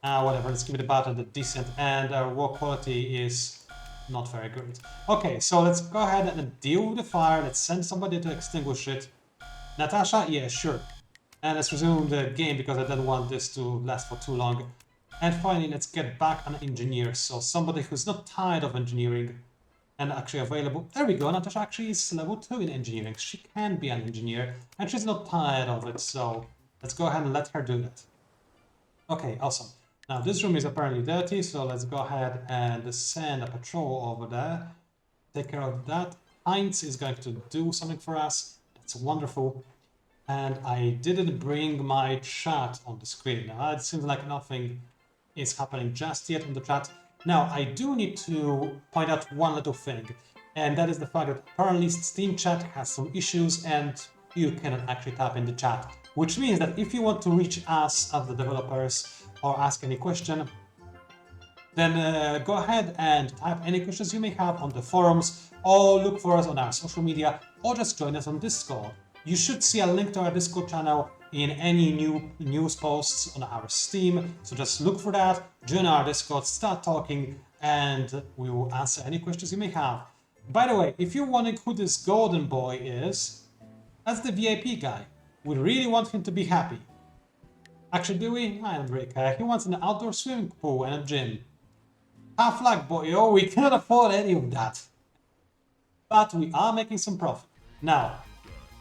Whatever, let's give it a bartender decent, and our work quality is not very good. Okay, so let's go ahead and deal with the fire. Let's send somebody to extinguish it. Natasha? Yeah, sure. And let's resume the game because I don't want this to last for too long. And finally, let's get back an engineer. So somebody who's not tired of engineering and actually available. There we go. Natasha actually is level 2 in engineering. She can be an engineer and she's not tired of it. So let's go ahead and let her do that. Okay, awesome. Now this room is apparently dirty, so let's go ahead and send a patrol over there. Take care of that. Heinz is going to do something for us. That's wonderful. And I didn't bring my chat on the screen. Now it seems like nothing is happening just yet in the chat. Now I do need to point out one little thing, and that is the fact that apparently Steam chat has some issues and you cannot actually tap in the chat. Which means that if you want to reach us as the developers or ask any question, then go ahead and type any questions you may have on the forums, or look for us on our social media, or just join us on Discord. You should see a link to our Discord channel in any new news posts on our Steam, so just look for that, join our Discord, start talking, and we will answer any questions you may have. By the way, if you're wondering who this golden boy is, that's the VIP guy. We really want him to be happy. Actually, do we? I don't really care. He wants an outdoor swimming pool and a gym. Half luck, boy. Oh, we cannot afford any of that. But we are making some profit. Now,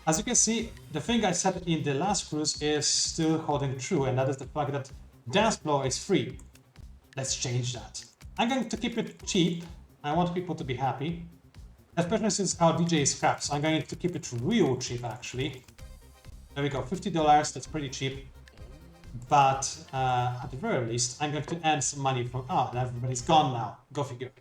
as you can see, the thing I said in the last cruise is still holding true, and that is the fact that dance floor is free. Let's change that. I'm going to keep it cheap. I want people to be happy. Especially since our DJ is crap, so I'm going to keep it real cheap, actually. There we go, $50, that's pretty cheap. But at the very least, I'm going to earn some money from... Oh, and everybody's gone now. Go figure.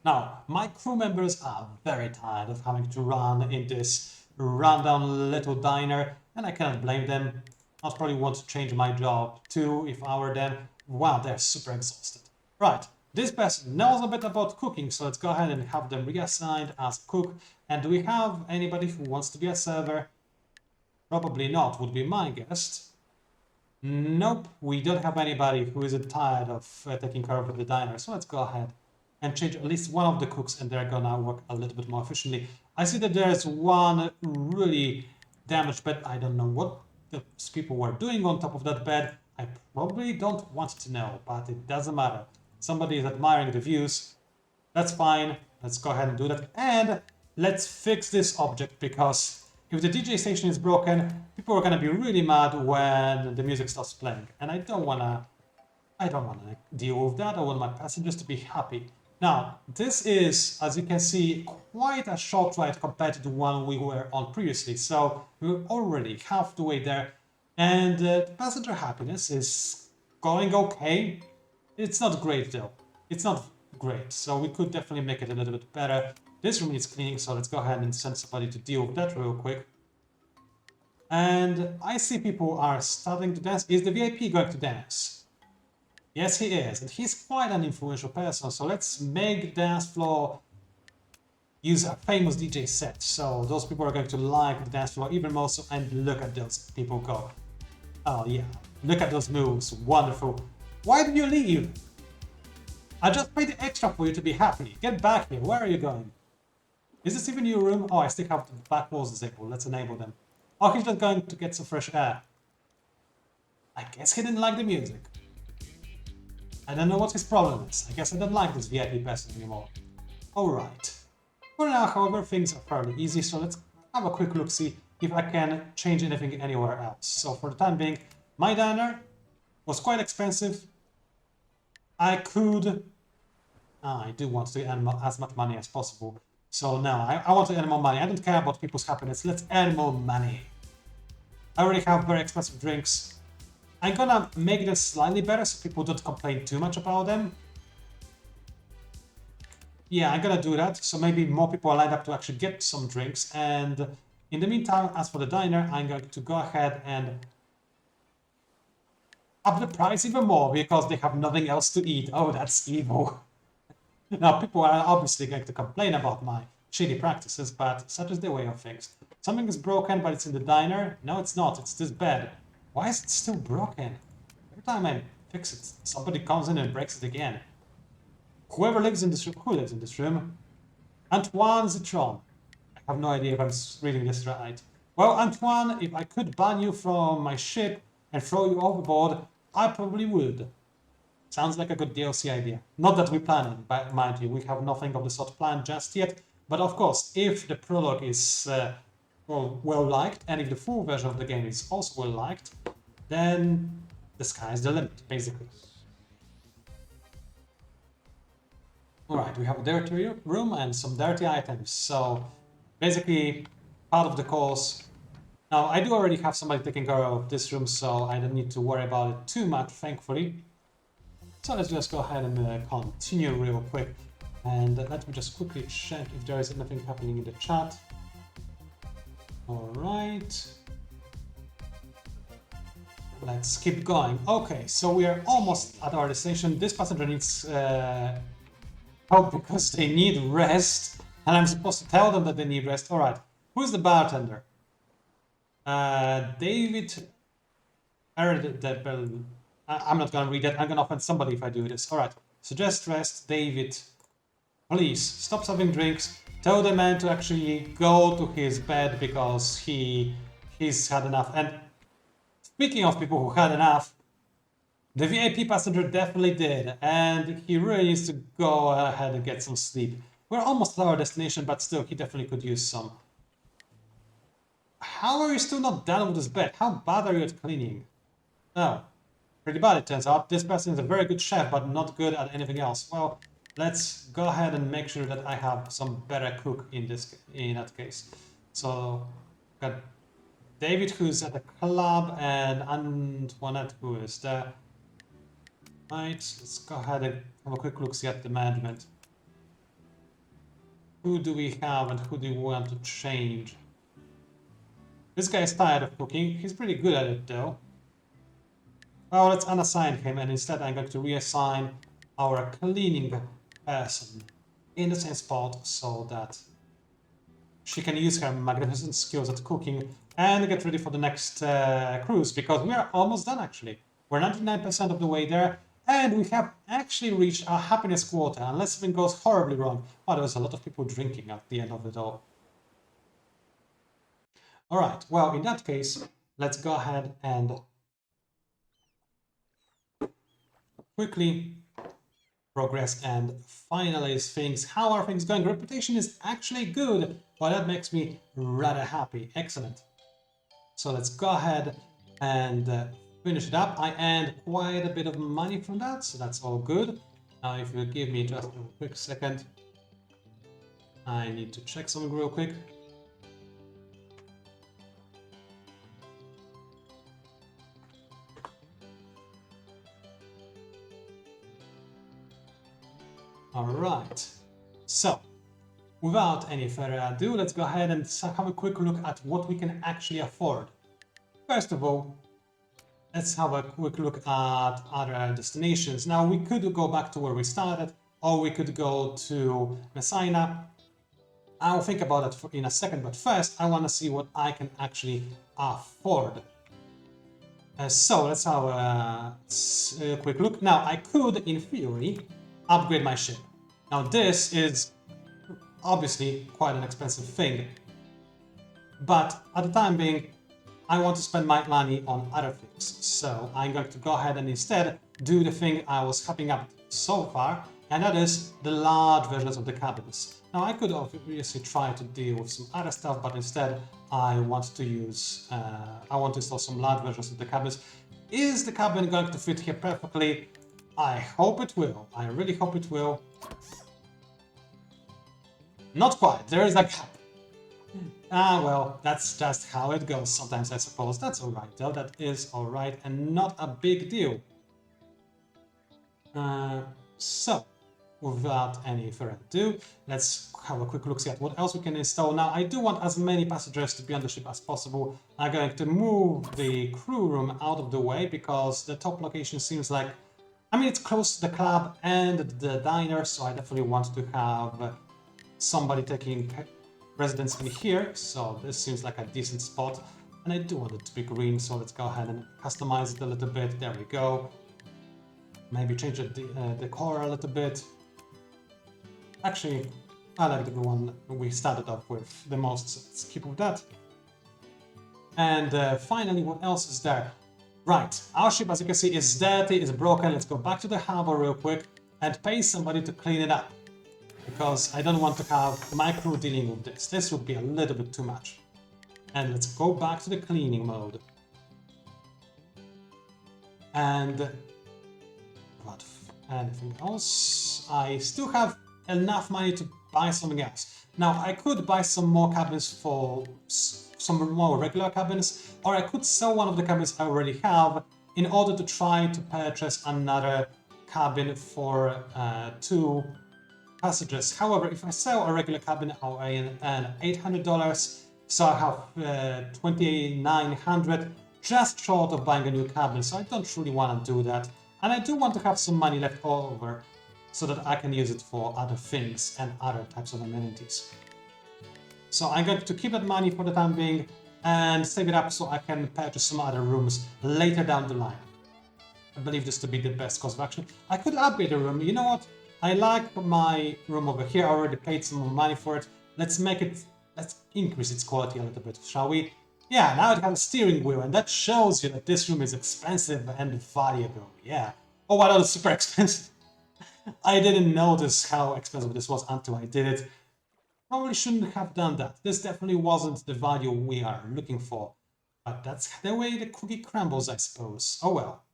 Now, my crew members are very tired of having to run in this rundown little diner, and I cannot blame them. I'd probably want to change my job too if I were them. Wow, they're super exhausted. Right, this person knows a bit about cooking, so let's go ahead and have them reassigned as cook. And do we have anybody who wants to be a server? Probably not, would be my guess. Nope, we don't have anybody who isn't tired of taking care of the diner, so let's go ahead and change at least one of the cooks, and they're gonna work a little bit more efficiently. I see that there's one really damaged bed. I don't know what those people were doing on top of that bed. I probably don't want to know, but it doesn't matter. Somebody is admiring the views. That's fine. Let's go ahead and do that. And let's fix this object, because if the DJ station is broken, people are gonna be really mad when the music stops playing. And I don't wanna deal with that. I want my passengers to be happy. Now, this is, as you can see, quite a short ride compared to the one we were on previously. So we're already half the way there, and the passenger happiness is going okay. It's not great though. It's not great, so we could definitely make it a little bit better. This room needs cleaning, so let's go ahead and send somebody to deal with that real quick. And I see people are starting to dance. Is the VIP going to dance? Yes, he is, and he's quite an influential person, so let's make the dance floor use a famous DJ set. So those people are going to like the dance floor even more so, and look at those people go. Oh yeah, Look at those moves, wonderful. Why did you leave? I just paid extra for you to be happy. Get back here, where are you going? Is this even your room? Oh, I still have the back walls disabled, let's enable them. Oh, he's just going to get some fresh air. I guess he didn't like the music. I don't know what his problem is. I guess I don't like this VIP person anymore. Alright. For now, however, things are fairly easy, so let's have a quick look, see if I can change anything anywhere else. So for the time being, my diner was quite expensive. I could... I do want to earn as much money as possible. So no, I want to earn more money. I don't care about people's happiness. Let's earn more money. I already have very expensive drinks. I'm gonna make them slightly better so people don't complain too much about them. Yeah, I'm gonna do that. So maybe more people are lined up to actually get some drinks. And in the meantime, as for the diner, I'm going to go ahead and up the price even more because they have nothing else to eat. Oh, that's evil. Now, people are obviously going to complain about my shitty practices, but such is the way of things. Something is broken, but it's in the diner. No, it's not. It's this bed. Why is it still broken? Every time I fix it, somebody comes in and breaks it again. Whoever lives in this room, who lives in this room? Antoine Zitron. I have no idea if I'm reading this right. Well, Antoine, if I could ban you from my ship and throw you overboard, I probably would. Sounds like a good DLC idea. Not that we plan it, but mind you, we have nothing of the sort planned just yet. But of course, if the prologue is well liked, and if the full version of the game is also well liked, then the sky's the limit, basically. Alright, we have a dirty room and some dirty items. So basically, part of the course. Now, I do already have somebody taking care of this room, so I don't need to worry about it too much, thankfully. So let's just go ahead and continue real quick. And let me just quickly check if there is anything happening in the chat. Alright. Let's keep going. Okay, so we are almost at our destination. This passenger needs help because they need rest. And I'm supposed to tell them that they need rest. Alright, who's the bartender? David... I'm not gonna read that. I'm gonna offend somebody if I do this. Alright. Suggest rest, David. Please, stop serving drinks. Tell the man to actually go to his bed because he's had enough. And speaking of people who had enough, the VIP passenger definitely did. And he really needs to go ahead and get some sleep. We're almost at our destination, but still, he definitely could use some. How are you still not done with this bed? How bad are you at cleaning? Oh. Pretty bad, it turns out. This person is a very good chef, but not good at anything else. Well, let's go ahead and make sure that I have some better cook in that case. So, got David, who's at the club, and Antoinette, who is there. Right, let's go ahead and have a quick look see at the management. Who do we have and who do we want to change? This guy is tired of cooking. He's pretty good at it, though. Well, let's unassign him, and instead I'm going to reassign our cleaning person in the same spot so that she can use her magnificent skills at cooking and get ready for the next cruise, because we are almost done, actually. We're 99% of the way there, and we have actually reached our happiness quota, unless something goes horribly wrong. Oh, there was a lot of people drinking at the end of it all. Alright, well, in that case, let's go ahead and quickly progress and finalize things. How are things going? Reputation is actually good. Well, that makes me rather happy. Excellent. So let's go ahead and finish it up. I earned quite a bit of money from that, so that's all good. Now, if you give me just a quick second, I need to check something real quick. Alright, so without any further ado, let's go ahead and have a quick look at what we can actually afford. First of all, let's have a quick look at other destinations. Now, we could go back to where we started, or we could go to Messina. I'll think about it in a second, but first I want to see what I can actually afford. So let's have a quick look. Now, I could, in theory, upgrade my ship. Now, this is obviously quite an expensive thing, but at the time being, I want to spend my money on other things. So I'm going to go ahead and instead do the thing I was hyping up so far, and that is the large versions of the cabins. Now, I could obviously try to deal with some other stuff, but instead I want to install some large versions of the cabins. Is the cabin going to fit here perfectly? I hope it will. I really hope it will. Not quite. There is a gap. Ah, well, that's just how it goes sometimes, I suppose. That's alright, though. That is alright and not a big deal. So, without any further ado, let's have a quick look see at what else we can install. Now, I do want as many passengers to be on the ship as possible. I'm going to move the crew room out of the way because the top location seems like... I mean, it's close to the club and the diner, so I definitely want to have somebody taking residence in here. So this seems like a decent spot. And I do want it to be green, so let's go ahead and customize it a little bit. There we go. Maybe change the decor a little bit. Actually, I like the one we started off with the most, so let's keep with that. And finally, what else is there? Right, our ship, as you can see, is dirty, is broken. Let's go back to the harbor real quick and pay somebody to clean it up. Because I don't want to have my crew dealing with this. This would be a little bit too much. And let's go back to the cleaning mode. And what? Anything else? I still have enough money to buy something else. Now, I could buy some more cabins for some more regular cabins, or I could sell one of the cabins I already have in order to try to purchase another cabin for 2 passengers. However, if I sell a regular cabin, I'll earn $800, so I have $2,900, just short of buying a new cabin, so I don't really want to do that. And I do want to have some money left over so that I can use it for other things and other types of amenities. So I'm going to keep that money for the time being and save it up so I can purchase some other rooms later down the line. I believe this to be the best course of action. I could upgrade the room. You know what? I like my room over here. I already paid some more money for it. Let's increase its quality a little bit, shall we? Yeah, now it has a steering wheel, and that shows you that this room is expensive and valuable. Yeah. Oh, wow, it's super expensive. I didn't notice how expensive this was until I did it. Probably shouldn't have done that. This definitely wasn't the value we are looking for. But that's the way the cookie crumbles, I suppose. Oh well.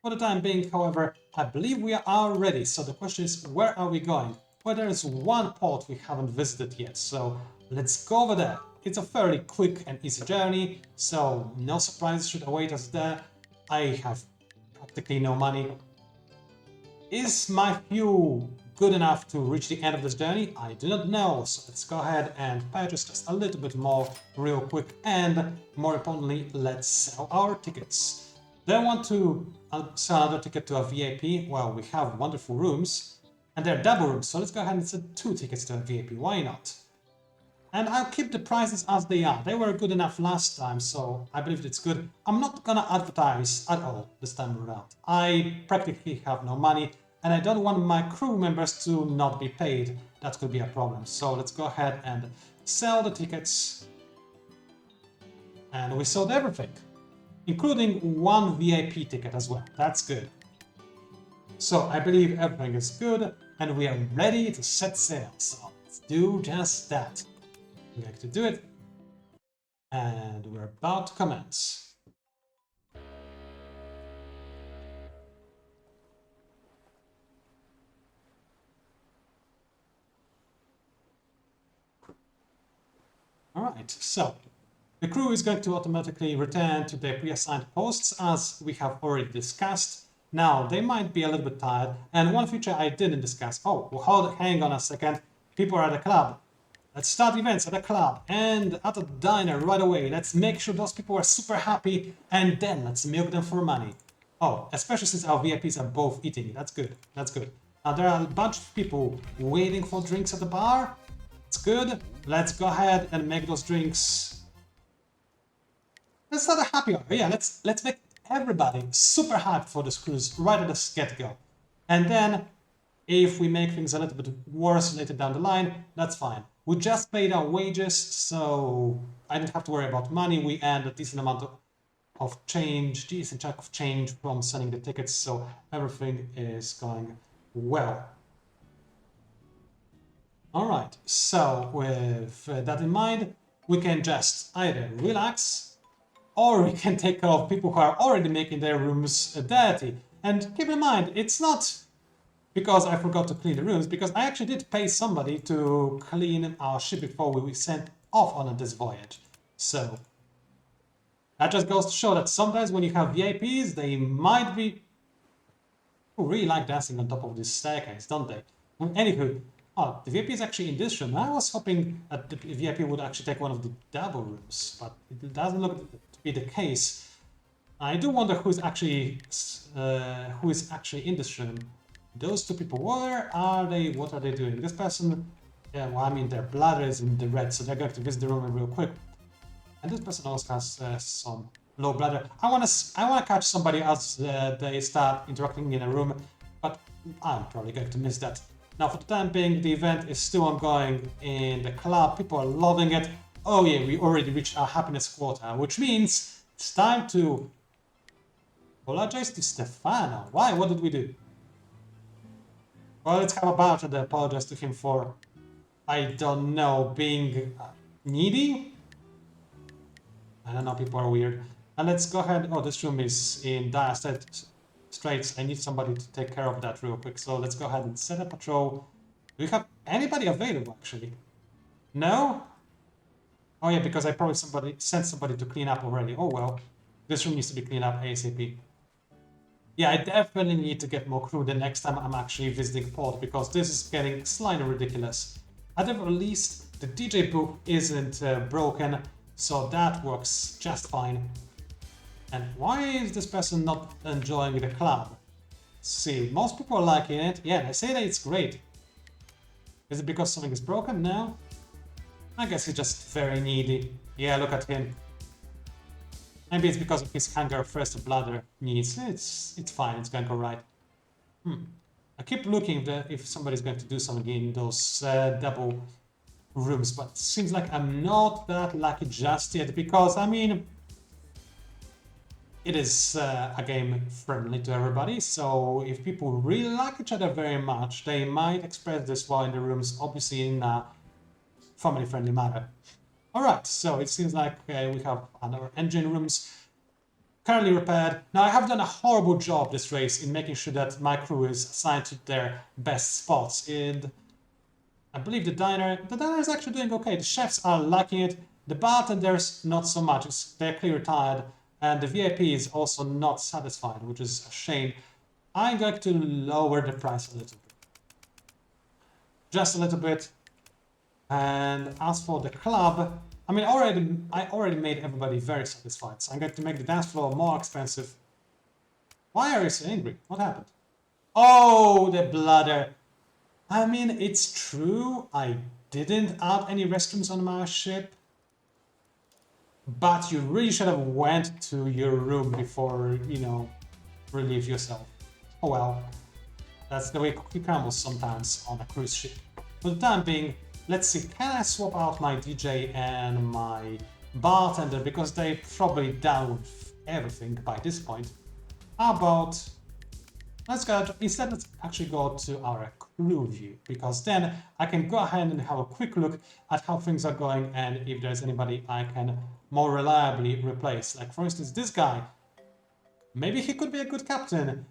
For the time being, however, I believe we are ready. So the question is, where are we going? Well, there is one port we haven't visited yet, so let's go over there. It's a fairly quick and easy journey, so no surprises should await us there. I have practically no money. Is my fuel good enough to reach the end of this journey? I do not know, so let's go ahead and purchase just a little bit more real quick, and more importantly, let's sell our tickets. Do I want to sell another ticket to a VIP? Well, we have wonderful rooms, and they're double rooms, so let's go ahead and sell 2 tickets to a VIP, why not? And I'll keep the prices as they are. They were good enough last time, so I believe it's good. I'm not gonna advertise at all this time around. I practically have no money, and I don't want my crew members to not be paid. That could be a problem. So let's go ahead and sell the tickets. And we sold everything, including 1 VIP ticket as well. That's good. So I believe everything is good, and we are ready to set sail. So let's do just that. I'm going to do it, and we're about to commence. Alright, so the crew is going to automatically return to their pre-assigned posts as we have already discussed. Now, they might be a little bit tired, and one feature I didn't discuss. Oh, well, hang on a second. People are at the club. Let's start events at a club and at a diner right away. Let's make sure those people are super happy, and then let's milk them for money. Oh, especially since our VIPs are both eating. That's good. That's good. Now, there are a bunch of people waiting for drinks at the bar. It's good. Let's go ahead and make those drinks Let's start a happy hour. Yeah, let's make everybody super hyped for this cruise right at the get-go. And then if we make things a little bit worse later down the line, that's fine. We just paid our wages, so I didn't have to worry about money. We earned a decent amount of change, decent chunk of change from selling the tickets, so everything is going well. All right, so with that in mind, we can just either relax or we can take care of people who are already making their rooms dirty. And keep in mind, it's not because I forgot to clean the rooms, because I actually did pay somebody to clean our ship before we sent off on this voyage. So that just goes to show that sometimes when you have VIPs, they might be who really like dancing on top of this staircase, don't they? Anywho, oh, the VIP is actually in this room. I was hoping that the VIP would actually take one of the double rooms, but it doesn't look to be the case. I do wonder who is actually in this room. Those two people, where are they? What are they doing? This person, yeah, well, I mean, their bladder is in the red, so they're going to visit the room real quick. And this person also has some low bladder. I want to catch somebody else. They start interacting in a room, but I'm probably going to miss that. Now, for the time being, the event is still ongoing in the club. People are loving it. Oh yeah, we already reached our happiness quota, which means it's time to apologize to Stefano. Why? What did we do? Well, let's have a bartender apologize to him for, I don't know, being needy? I don't know, people are weird. And let's go ahead. Oh, this room is in dire straits. I need somebody to take care of that real quick. So let's go ahead and set a patrol. Do we have anybody available, actually? No? Oh yeah, because I probably sent somebody to clean up already. Oh well. This room needs to be cleaned up ASAP. Yeah, I definitely need to get more crew the next time I'm actually visiting port, because this is getting slightly ridiculous. At the very least, the DJ booth isn't broken, so that works just fine. And why is this person not enjoying the club? See, most people are liking it. Yeah, they say that it's great. Is it because something is broken? No? I guess he's just very needy. Yeah, look at him. Maybe it's because of his hunger, thirst, bladder needs. It's fine, it's going alright. I keep looking if somebody's going to do something in those double rooms, but it seems like I'm not that lucky just yet, because, I mean, it is a game friendly to everybody, so if people really like each other very much, they might express this while in the rooms, obviously in a family-friendly manner. Alright, so it seems like we have our engine rooms currently repaired. Now, I have done a horrible job this race in making sure that my crew is assigned to their best spots. And I believe the diner is actually doing okay. The chefs are liking it. The bartenders, not so much. They're clearly tired. And the VIP is also not satisfied, which is a shame. I'm going to lower the price a little bit. Just a little bit. And as for the club, I mean, I already made everybody very satisfied, so I'm going to make the dance floor more expensive. Why are you so angry? What happened? Oh, the bladder. I mean, it's true, I didn't add any restrooms on my ship, but you really should have went to your room before, you know, relieve yourself. Oh well, that's the way cookie crumbles sometimes on a cruise ship. For the time being, let's see, can I swap out my DJ and my bartender, because they probably done with everything by this point. How about, let's actually go to our crew view, because then I can go ahead and have a quick look at how things are going and if there's anybody I can more reliably replace. Like, for instance, this guy, maybe he could be a good captain.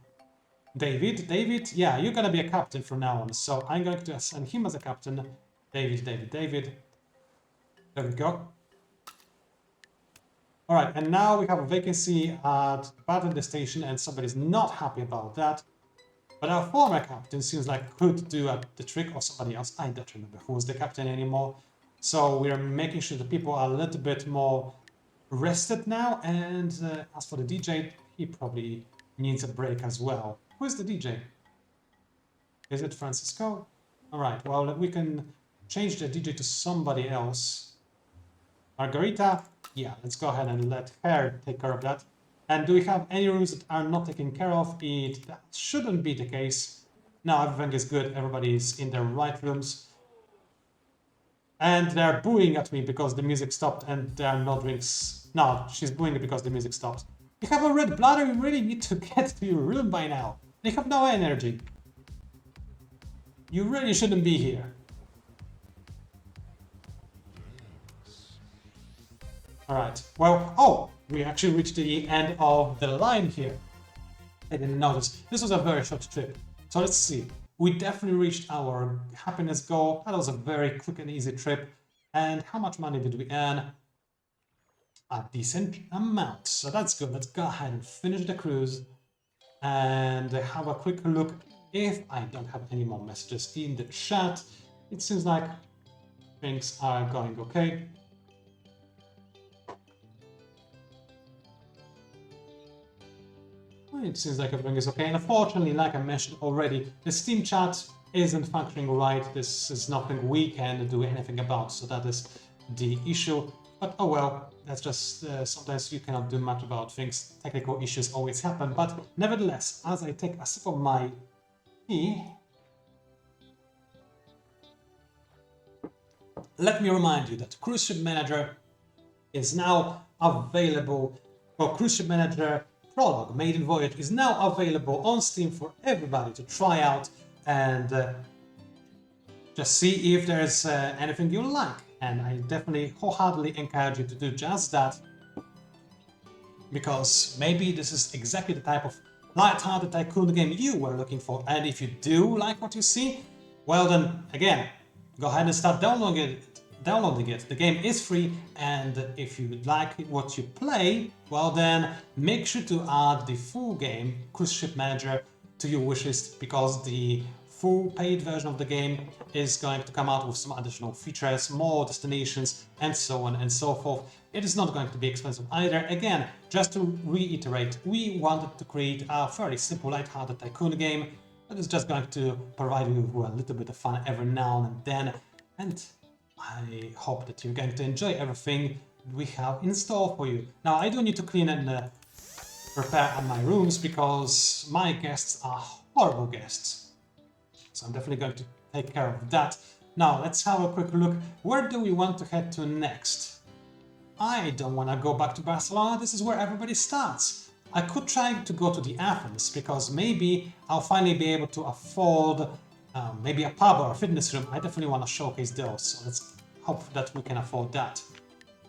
David, yeah, you're gonna be a captain from now on, so I'm going to assign him as a captain. David. There we go. All right, and now we have a vacancy at the bartender station, and somebody's not happy about that. But our former captain seems like could do the trick, or somebody else. I don't remember who was the captain anymore. So we're making sure that people are a little bit more rested now. And as for the DJ, he probably needs a break as well. Who is the DJ? Is it Francisco? All right, well, we can change the DJ to somebody else. Margarita, yeah, let's go ahead and let her take care of that. And do we have any rooms that are not taken care of? That shouldn't be the case. Now everything is good, everybody's in their right rooms. And they're booing at me because the music stopped and there are no drinks. No, she's booing it because the music stopped. You have a red bladder, you really need to get to your room by now. You have no energy. You really shouldn't be here. Alright, well, oh, we actually reached the end of the line here. I didn't notice. This was a very short trip. So let's see. We definitely reached our happiness goal. That was a very quick and easy trip. And how much money did we earn? A decent amount. So that's good. Let's go ahead and finish the cruise and have a quick look if I don't have any more messages in the chat. It seems like things are going okay. It seems like everything is okay. And unfortunately, like I mentioned already, the Steam chat isn't functioning right. This is nothing we can do anything about. So that is the issue. But oh well, that's just sometimes you cannot do much about things. Technical issues always happen. But nevertheless, as I take a sip of my tea, let me remind you that Cruise Ship Manager is now available for Cruise Ship Manager Prologue. Maiden Voyage is now available on Steam for everybody to try out and just see if there's anything you like. And I definitely wholeheartedly encourage you to do just that, because maybe this is exactly the type of light-hearted tycoon game you were looking for. And if you do like what you see, well then, again, go ahead and start downloading it. The game is free, and if you like what you play, well then make sure to add the full game, Cruise Ship Manager, to your wishlist, because the full paid version of the game is going to come out with some additional features, more destinations, and so on and so forth. It is not going to be expensive either. Again, just to reiterate, we wanted to create a fairly simple, light-hearted tycoon game that is just going to provide you with a little bit of fun every now and then. And I hope that you're going to enjoy everything we have in store for you. Now, I do need to clean and prepare my rooms because my guests are horrible guests. So I'm definitely going to take care of that. Now, let's have a quick look. Where do we want to head to next? I don't want to go back to Barcelona. This is where everybody starts. I could try to go to the Athens because maybe I'll finally be able to afford maybe a pub or a fitness room. I definitely want to showcase those, so let's hope that we can afford that.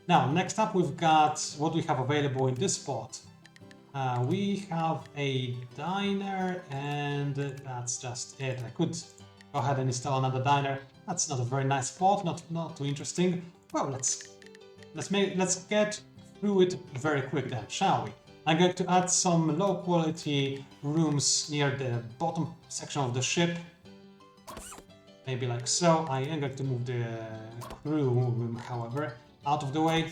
Now, next up we've got what we have available in this spot. We have a diner, and that's just it. I could go ahead and install another diner. That's not a very nice spot, not too interesting. Well, let's get through it very quick then, shall we? I'm going to add some low quality rooms near the bottom section of the ship. Maybe like so. I am going to move the crew room, however, out of the way.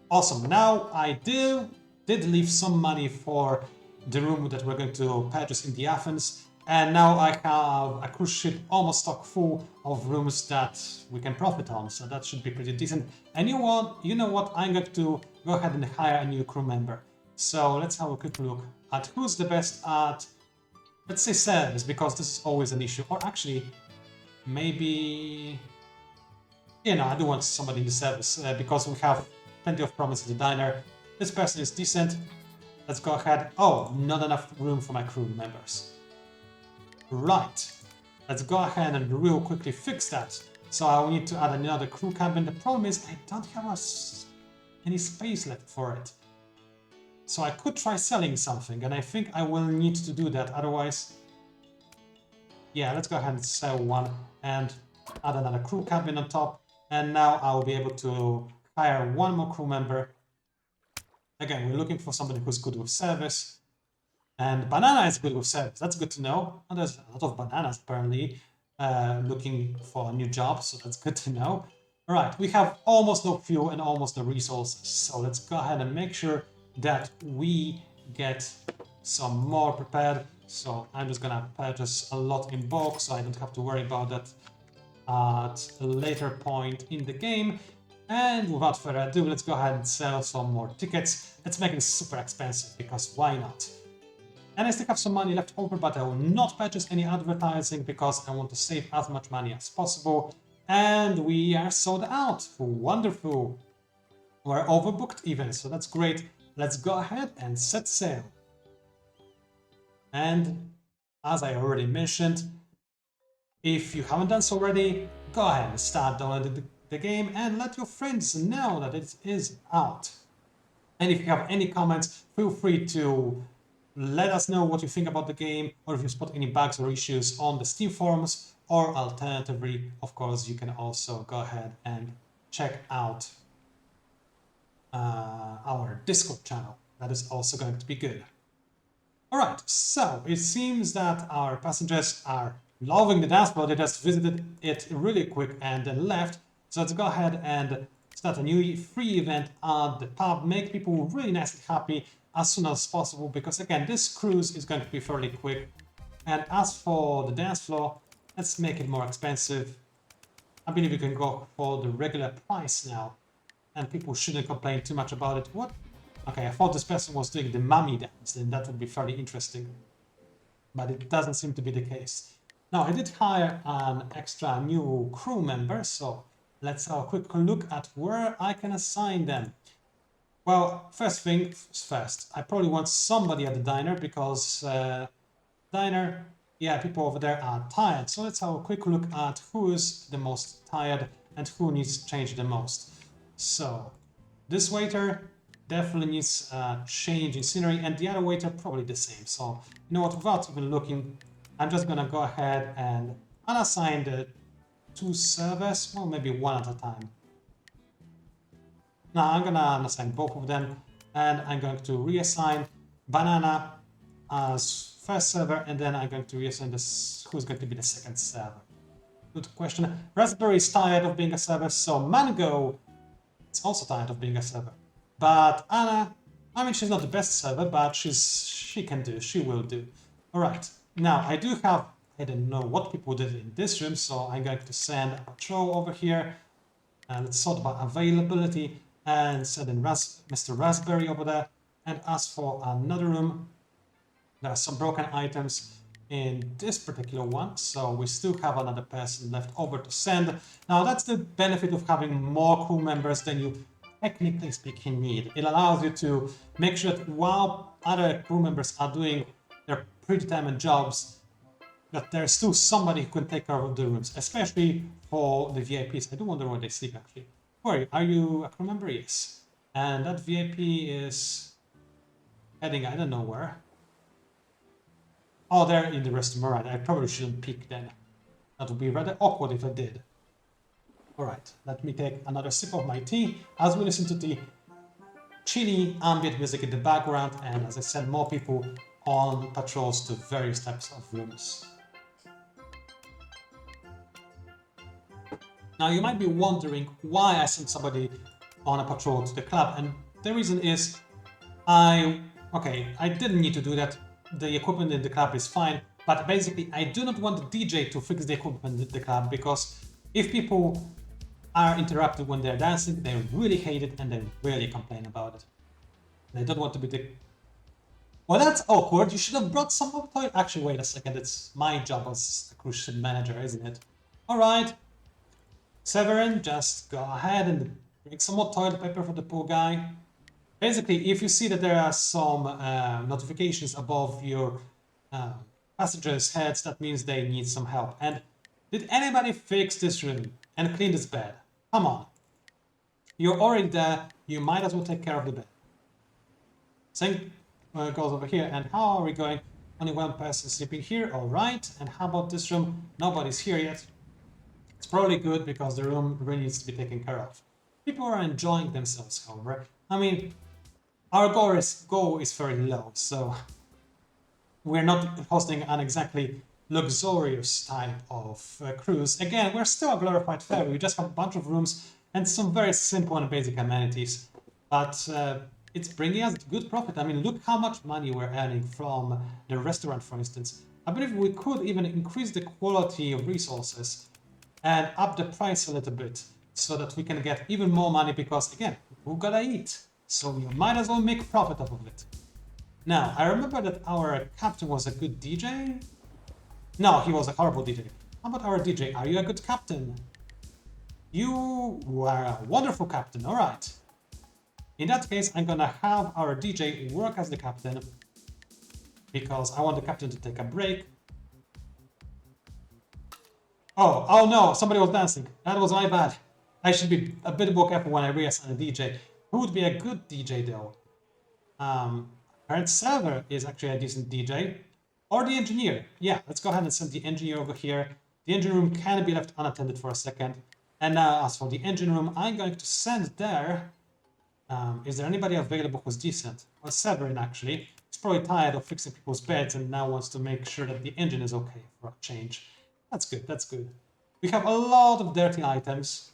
Awesome. Now I did leave some money for the room that we're going to purchase in the Athens, and now I have a cruise ship almost stock full of rooms that we can profit on, so that should be pretty decent. And you know what? I'm going to go ahead and hire a new crew member. So let's have a quick look at who's the best at, let's say, service, because this is always an issue. Or actually, maybe, I do want somebody in the service because we have plenty of promise at the diner. This person is decent. Let's go ahead. Oh, not enough room for my crew members. Right. Let's go ahead and real quickly fix that. So I will need to add another crew cabin. The problem is I don't have any space left for it. So I could try selling something, and I think I will need to do that. Otherwise, yeah, let's go ahead and sell one and add another crew cabin on top. And now I will be able to hire one more crew member. Again, we're looking for somebody who's good with service. And Banana is good with service. That's good to know. And there's a lot of bananas apparently looking for a new job, so that's good to know. All right, we have almost no fuel and almost no resources. So let's go ahead and make sure that we get some more prepared. So I'm just gonna purchase a lot in bulk, so I don't have to worry about that at a later point in the game. And without further ado, let's go ahead and sell some more tickets. Let's make it super expensive, because why not? And I still have some money left over, but I will not purchase any advertising because I want to save as much money as possible. And we are sold out. Wonderful. We're overbooked even, so that's great. Let's go ahead and set sail. And as I already mentioned, if you haven't done so already, go ahead and start downloading the game and let your friends know that it is out. And if you have any comments, feel free to let us know what you think about the game, or if you spot any bugs or issues on the Steam forums, or alternatively, of course, you can also go ahead and check out our Discord channel. That is also going to be good. Alright, so it seems that our passengers are loving the dance floor. They just visited it really quick and then left. So let's go ahead and start a new free event at the pub, make people really nicely happy as soon as possible, because again, this cruise is going to be fairly quick. And as for the dance floor, let's make it more expensive. I believe you can go for the regular price now, and people shouldn't complain too much about it. What? Okay, I thought this person was doing the mummy dance, then that would be fairly interesting. But it doesn't seem to be the case. Now, I did hire an extra new crew member, so let's have a quick look at where I can assign them. Well, first things first, I probably want somebody at the diner, because diner, yeah, people over there are tired. So let's have a quick look at who is the most tired and who needs to change the most. So this waiter definitely needs a change in scenery, and the other waiter probably the same. So you know what, without even looking, I'm just gonna go ahead and unassign the two servers, well, maybe one at a time. Now I'm gonna unassign both of them, and I'm going to reassign Banana as first server, and then I'm going to reassign this, who's going to be the second server. Good question. Raspberry is tired of being a server, so Mango is also tired of being a server. But Anna, I mean, she's not the best server, but she can do, she will do. Alright, now I do have, I don't know what people did in this room, so I'm going to send a patrol over here. And let's sort by availability and send in Mr. Raspberry over there. And as for another room, there are some broken items in this particular one, so we still have another person left over to send. Now that's the benefit of having more crew members than you technically speaking need. It allows you to make sure that while other crew members are doing their predetermined jobs, that there's still somebody who can take care of the rooms, especially for the VIPs. I do wonder where they sleep actually. Where are you a crew member? Yes. And that VIP is heading, I don't know where. Oh, they're in the restaurant. Right. I probably shouldn't peek then. That would be rather awkward if I did. Alright, let me take another sip of my tea as we listen to the chilly ambient music in the background, and as I said, more people on patrols to various types of rooms. Now you might be wondering why I sent somebody on a patrol to the club, and the reason is I didn't need to do that. The equipment in the club is fine, but basically I do not want the DJ to fix the equipment in the club, because if people are interrupted when they're dancing, they really hate it and they really complain about it. They don't want to be the... Well, that's awkward. You should have brought some more toilet. Actually, wait a second. It's my job as a cruise ship manager, isn't it? Alright. Severin, just go ahead and bring some more toilet paper for the poor guy. Basically, if you see that there are some notifications above your passengers' heads, that means they need some help. And did anybody fix this room and clean this bed? Come on. You're already there. You might as well take care of the bed. Same goes over here. And how are we going? Only one person sleeping here. All right. And how about this room? Nobody's here yet. It's probably good because the room really needs to be taken care of. People are enjoying themselves, however. I mean, our goal is very low, so we're not hosting an exactly luxurious type of cruise. Again, we're still a glorified ferry. We just have a bunch of rooms and some very simple and basic amenities. But it's bringing us good profit. I mean, look how much money we're earning from the restaurant, for instance. I believe we could even increase the quality of resources and up the price a little bit so that we can get even more money because, again, who gotta eat? So you might as well make profit off of it. Now, I remember that our captain was a good DJ. No, he was a horrible DJ. How about our DJ? Are you a good captain? You were a wonderful captain, all right. In that case, I'm gonna have our DJ work as the captain because I want the captain to take a break. Oh no, somebody was dancing. That was my bad. I should be a bit more careful when I reassign a DJ. Who would be a good DJ though? Current server is actually a decent DJ. Or the engineer. Yeah, let's go ahead and send the engineer over here. The engine room can be left unattended for a second. And now as for the engine room, I'm going to send there. Is there anybody available who's decent? Well, Severin actually. He's probably tired of fixing people's beds and now wants to make sure that the engine is okay for a change. That's good, that's good. We have a lot of dirty items.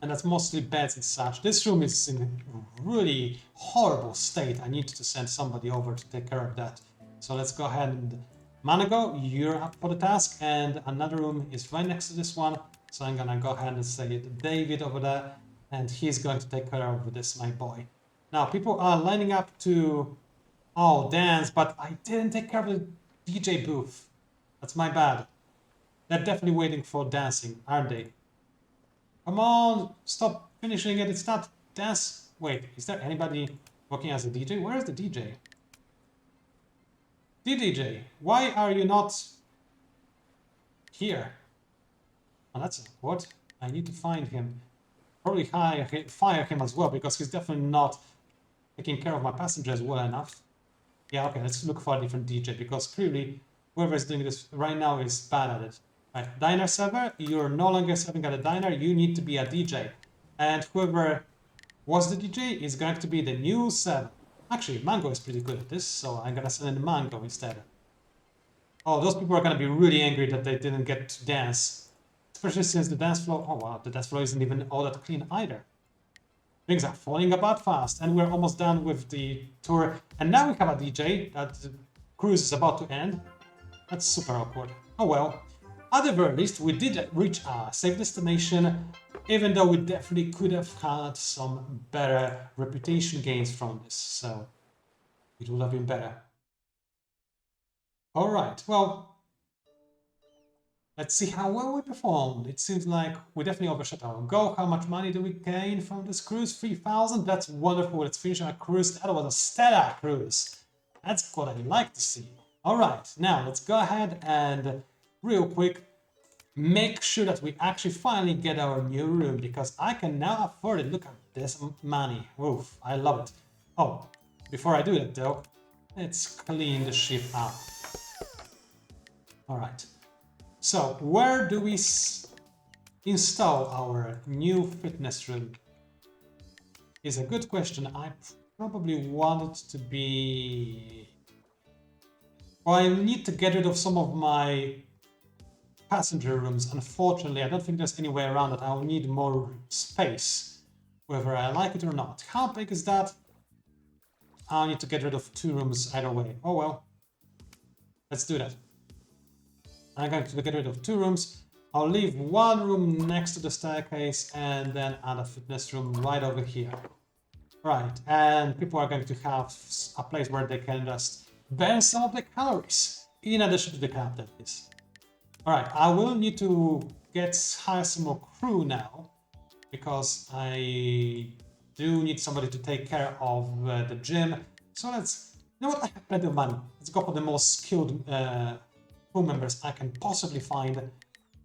And that's mostly beds and such. This room is in a really horrible state. I need to send somebody over to take care of that. So let's go ahead and... Manago, you're up for the task. And another room is right next to this one. So I'm gonna go ahead and say David over there. And he's going to take care of this, my boy. Now, people are lining up to... Oh, dance, but I didn't take care of the DJ booth. That's my bad. They're definitely waiting for dancing, aren't they? Come on, stop finishing it. It's not dance. Wait, is there anybody working as a DJ? Where is the DJ? The DJ, why are you not here? Oh, that's what? I need to find him. Probably fire him as well because he's definitely not taking care of my passengers well enough. Yeah, okay, let's look for a different DJ because clearly whoever is doing this right now is bad at it. Right, diner server, you're no longer serving at a diner, you need to be a DJ. And whoever was the DJ is going to be the new server. Actually, Mango is pretty good at this, so I'm gonna send in Mango instead. Oh, those people are gonna be really angry that they didn't get to dance. Especially since the dance floor, oh wow, the dance floor isn't even all that clean either. Things are falling apart fast, and we're almost done with the tour. And now we have a DJ, that the cruise is about to end. That's super awkward. Oh well. At the very least, we did reach our safe destination, even though we definitely could have had some better reputation gains from this, so it would have been better. Alright, well, let's see how well we performed. It seems like we definitely overshot our goal. How much money do we gain from this cruise? 3,000? That's wonderful. Let's finish our cruise. That was a stellar cruise. That's what I like to see. Alright, now let's go ahead and real quick, make sure that we actually finally get our new room because I can now afford it. Look at this money. Oof, I love it. Oh, before I do that though, let's clean the ship up. All right. So where do we install our new fitness room? Is a good question. I probably want it to be... Well, I need to get rid of some of my passenger rooms. Unfortunately, I don't think there's any way around it. I'll need more space, whether I like it or not. How big is that? I'll need to get rid of 2 rooms either way. Oh well. Let's do that. I'm going to get rid of 2 rooms. I'll leave 1 room next to the staircase and then add a fitness room right over here. Right, and people are going to have a place where they can just burn some of the calories, in addition to the camp, that is. Alright, I will need to hire some more crew now, because I do need somebody to take care of the gym. So let's, you know what, I have plenty of money. Let's go for the most skilled crew members I can possibly find.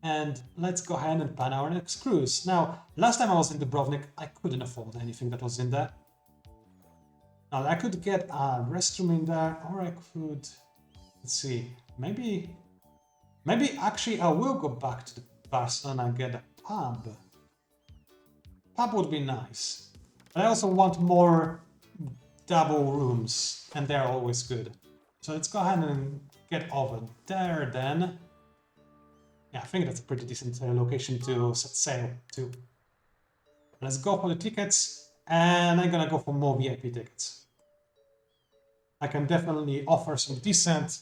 And let's go ahead and plan our next cruise. Now, last time I was in Dubrovnik, I couldn't afford anything that was in there. Now, I could get a restroom in there, or I could, let's see, maybe actually I will go back to the Barcelona and get a pub. Pub would be nice. But I also want more double rooms, and they're always good. So let's go ahead and get over there then. Yeah, I think that's a pretty decent location to set sail to. Let's go for the tickets, and I'm gonna go for more VIP tickets. I can definitely offer some decent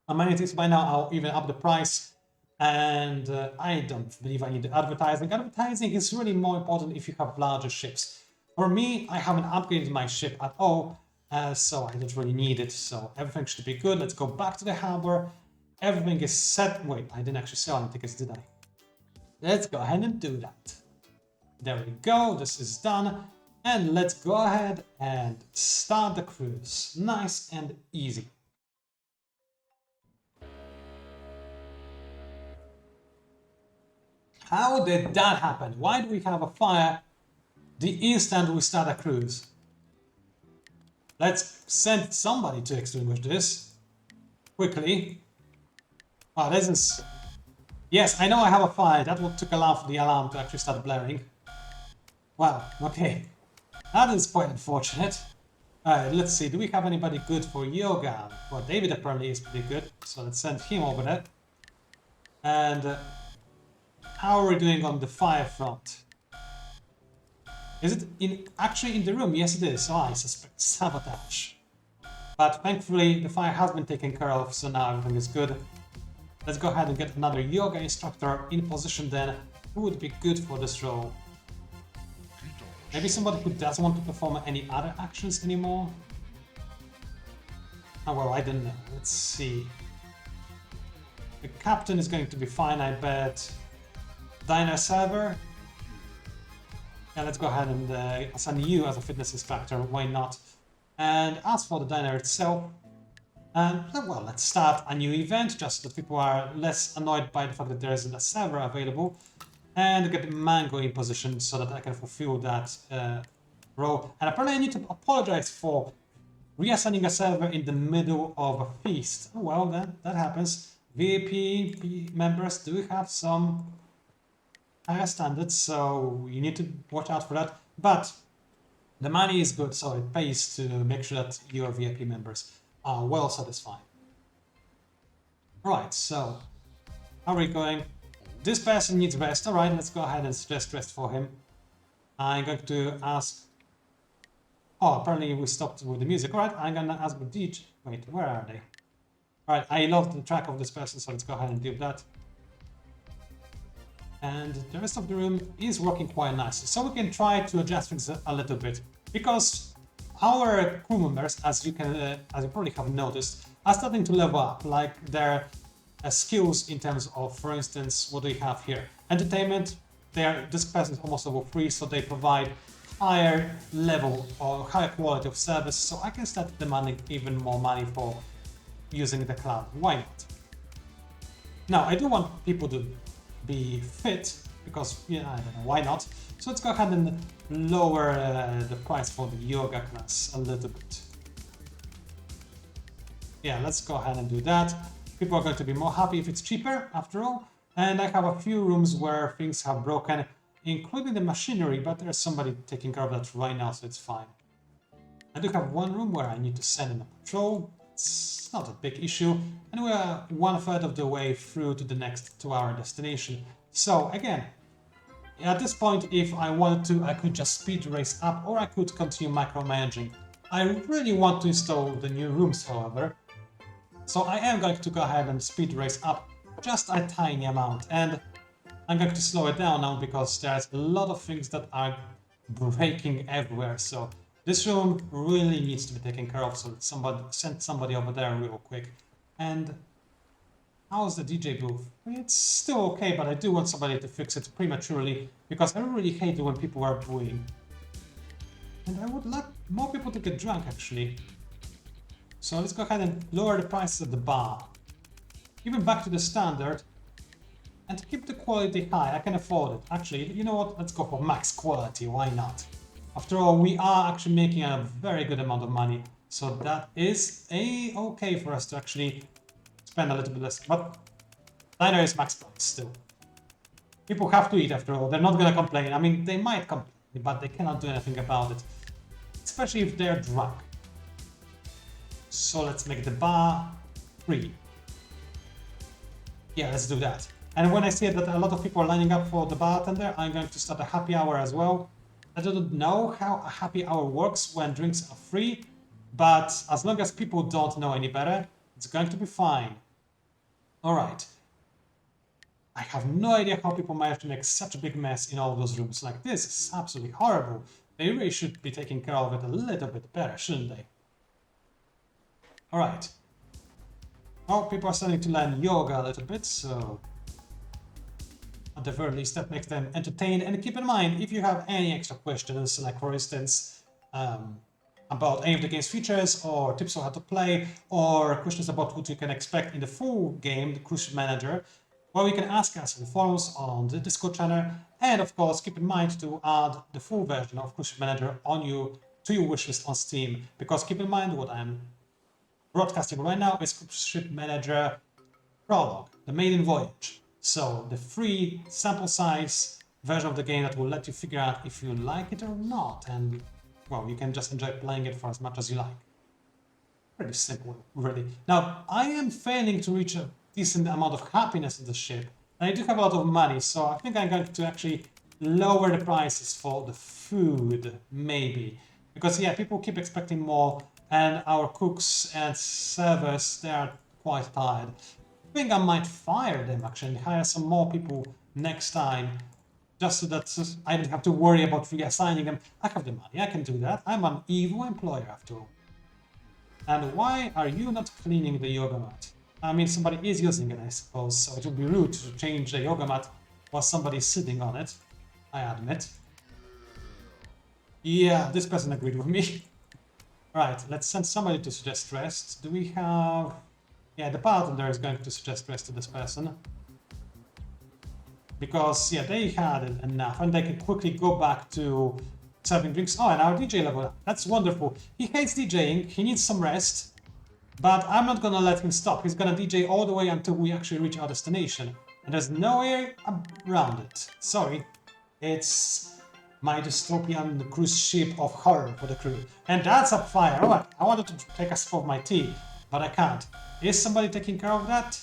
amenities. By now I'll even up the price. And I don't believe I need advertising. Advertising is really more important if you have larger ships. For me, I haven't upgraded my ship at all, so I don't really need it. So everything should be good. Let's go back to the harbor. Everything is set. Wait, I didn't actually sell any tickets, did I? Let's go ahead and do that. There we go. This is done. And let's go ahead and start the cruise. Nice and easy. How did that happen? Why do we have a fire the instant we start a cruise? Let's send somebody to extinguish this quickly. Oh, this is... Yes, I know I have a fire. That took a while for the alarm to actually start blaring. Wow, okay. That is quite unfortunate. Alright, let's see. Do we have anybody good for yoga? Well, David apparently is pretty good, so let's send him over there. And how are we doing on the fire front? Is it actually in the room? Yes, it is. Oh, I suspect sabotage. But thankfully, the fire has been taken care of, so now everything is good. Let's go ahead and get another yoga instructor in position then. Who would be good for this role? Maybe somebody who doesn't want to perform any other actions anymore? Oh, well, I don't know. Let's see. The captain is going to be fine, I bet. Diner server? Yeah, let's go ahead and assign you as a fitness instructor. Why not? And as for the diner itself, well, let's start a new event just so that people are less annoyed by the fact that there isn't a server available. And get the mango in position so that I can fulfill that role. And apparently I need to apologize for reassigning a server in the middle of a feast. Oh well, that happens. VIP members do have some higher standards, so you need to watch out for that. But the money is good, so it pays to make sure that your VIP members are well satisfied. Right, so how are we going? This person needs rest. Alright, let's go ahead and suggest rest for him. I'm going to ask... Oh, apparently we stopped with the music. Alright, I'm gonna ask the DJ. Wait, where are they? Alright, I love the track of this person, so let's go ahead and do that. And the rest of the room is working quite nicely. So we can try to adjust things a little bit. Because our crew members, as you probably have noticed, are starting to level up. Like their skills in terms of, for instance, what do we have here? Entertainment, this person is almost level 3, so they provide higher level or higher quality of service, so I can start demanding even more money for using the cloud. Why not? Now, I do want people to be fit, because, yeah, I don't know, why not? So let's go ahead and lower the price for the yoga class a little bit. Yeah, let's go ahead and do that. People are going to be more happy if it's cheaper, after all. And I have a few rooms where things have broken, including the machinery, but there's somebody taking care of that right now, so it's fine. I do have one room where I need to send in a patrol. It's not a big issue, and we are 1/3 of the way through to the next 2-hour destination. So again, at this point, if I wanted to, I could just speed race up, or I could continue micromanaging. I really want to install the new rooms, however. So I am going to go ahead and speed race up just a tiny amount, and I'm going to slow it down now because there's a lot of things that are breaking everywhere. So this room really needs to be taken care of, so send somebody over there real quick. And how's the DJ booth? It's still okay, but I do want somebody to fix it prematurely because I really hate it when people are booing. And I would like more people to get drunk, actually. So let's go ahead and lower the prices at the bar. Even back to the standard. And keep the quality high. I can afford it. Actually, you know what? Let's go for max quality. Why not? After all, we are actually making a very good amount of money. So that is okay for us to actually spend a little bit less. But diner is max price still. People have to eat after all. They're not going to complain. I mean, they might complain, but they cannot do anything about it. Especially if they're drunk. So let's make the bar free. Yeah, let's do that. And when I see that a lot of people are lining up for the bartender, I'm going to start a happy hour as well. I don't know how a happy hour works when drinks are free, but as long as people don't know any better, it's going to be fine. Alright. I have no idea how people manage to make such a big mess in all those rooms. Like, this is absolutely horrible. They really should be taking care of it a little bit better, shouldn't they? Alright. Oh, people are starting to learn yoga a little bit, so at the very least that makes them entertained. And keep in mind, if you have any extra questions, like for instance, about any of the game's features, or tips on how to play, or questions about what you can expect in the full game, the Cruise Ship Manager, well, you can ask us in the forums, on the Discord channel, and of course, keep in mind to add the full version of Cruise Ship Manager to your wishlist on Steam, because keep in mind what I'm broadcasting right now is Cruise Ship Manager Prologue, the Maiden Voyage. So the free sample size version of the game that will let you figure out if you like it or not, and well, you can just enjoy playing it for as much as you like. Pretty simple, really. Now, I am failing to reach a decent amount of happiness in the ship, and I do have a lot of money, so I think I'm going to actually lower the prices for the food, maybe. Because yeah, people keep expecting more, and our cooks and servers, they are quite tired. I think I might fire them actually and hire some more people next time, just so that I don't have to worry about reassigning them. I have the money, I can do that. I'm an evil employer after all. And why are you not cleaning the yoga mat? I mean, somebody is using it, I suppose, so it would be rude to change the yoga mat while somebody's sitting on it, I admit. Yeah, this person agreed with me. Right, let's send somebody to suggest rest. Do we have... Yeah, the bartender is going to suggest rest to this person. Because, yeah, they had enough, and they can quickly go back to serving drinks. Oh, and our DJ level up. That's wonderful. He hates DJing, he needs some rest, but I'm not gonna let him stop. He's gonna DJ all the way until we actually reach our destination. And there's no way around it. Sorry. It's my dystopian cruise ship of horror for the crew. And that's a fire. Alright, I wanted to take a sip of my tea, but I can't. Is somebody taking care of that?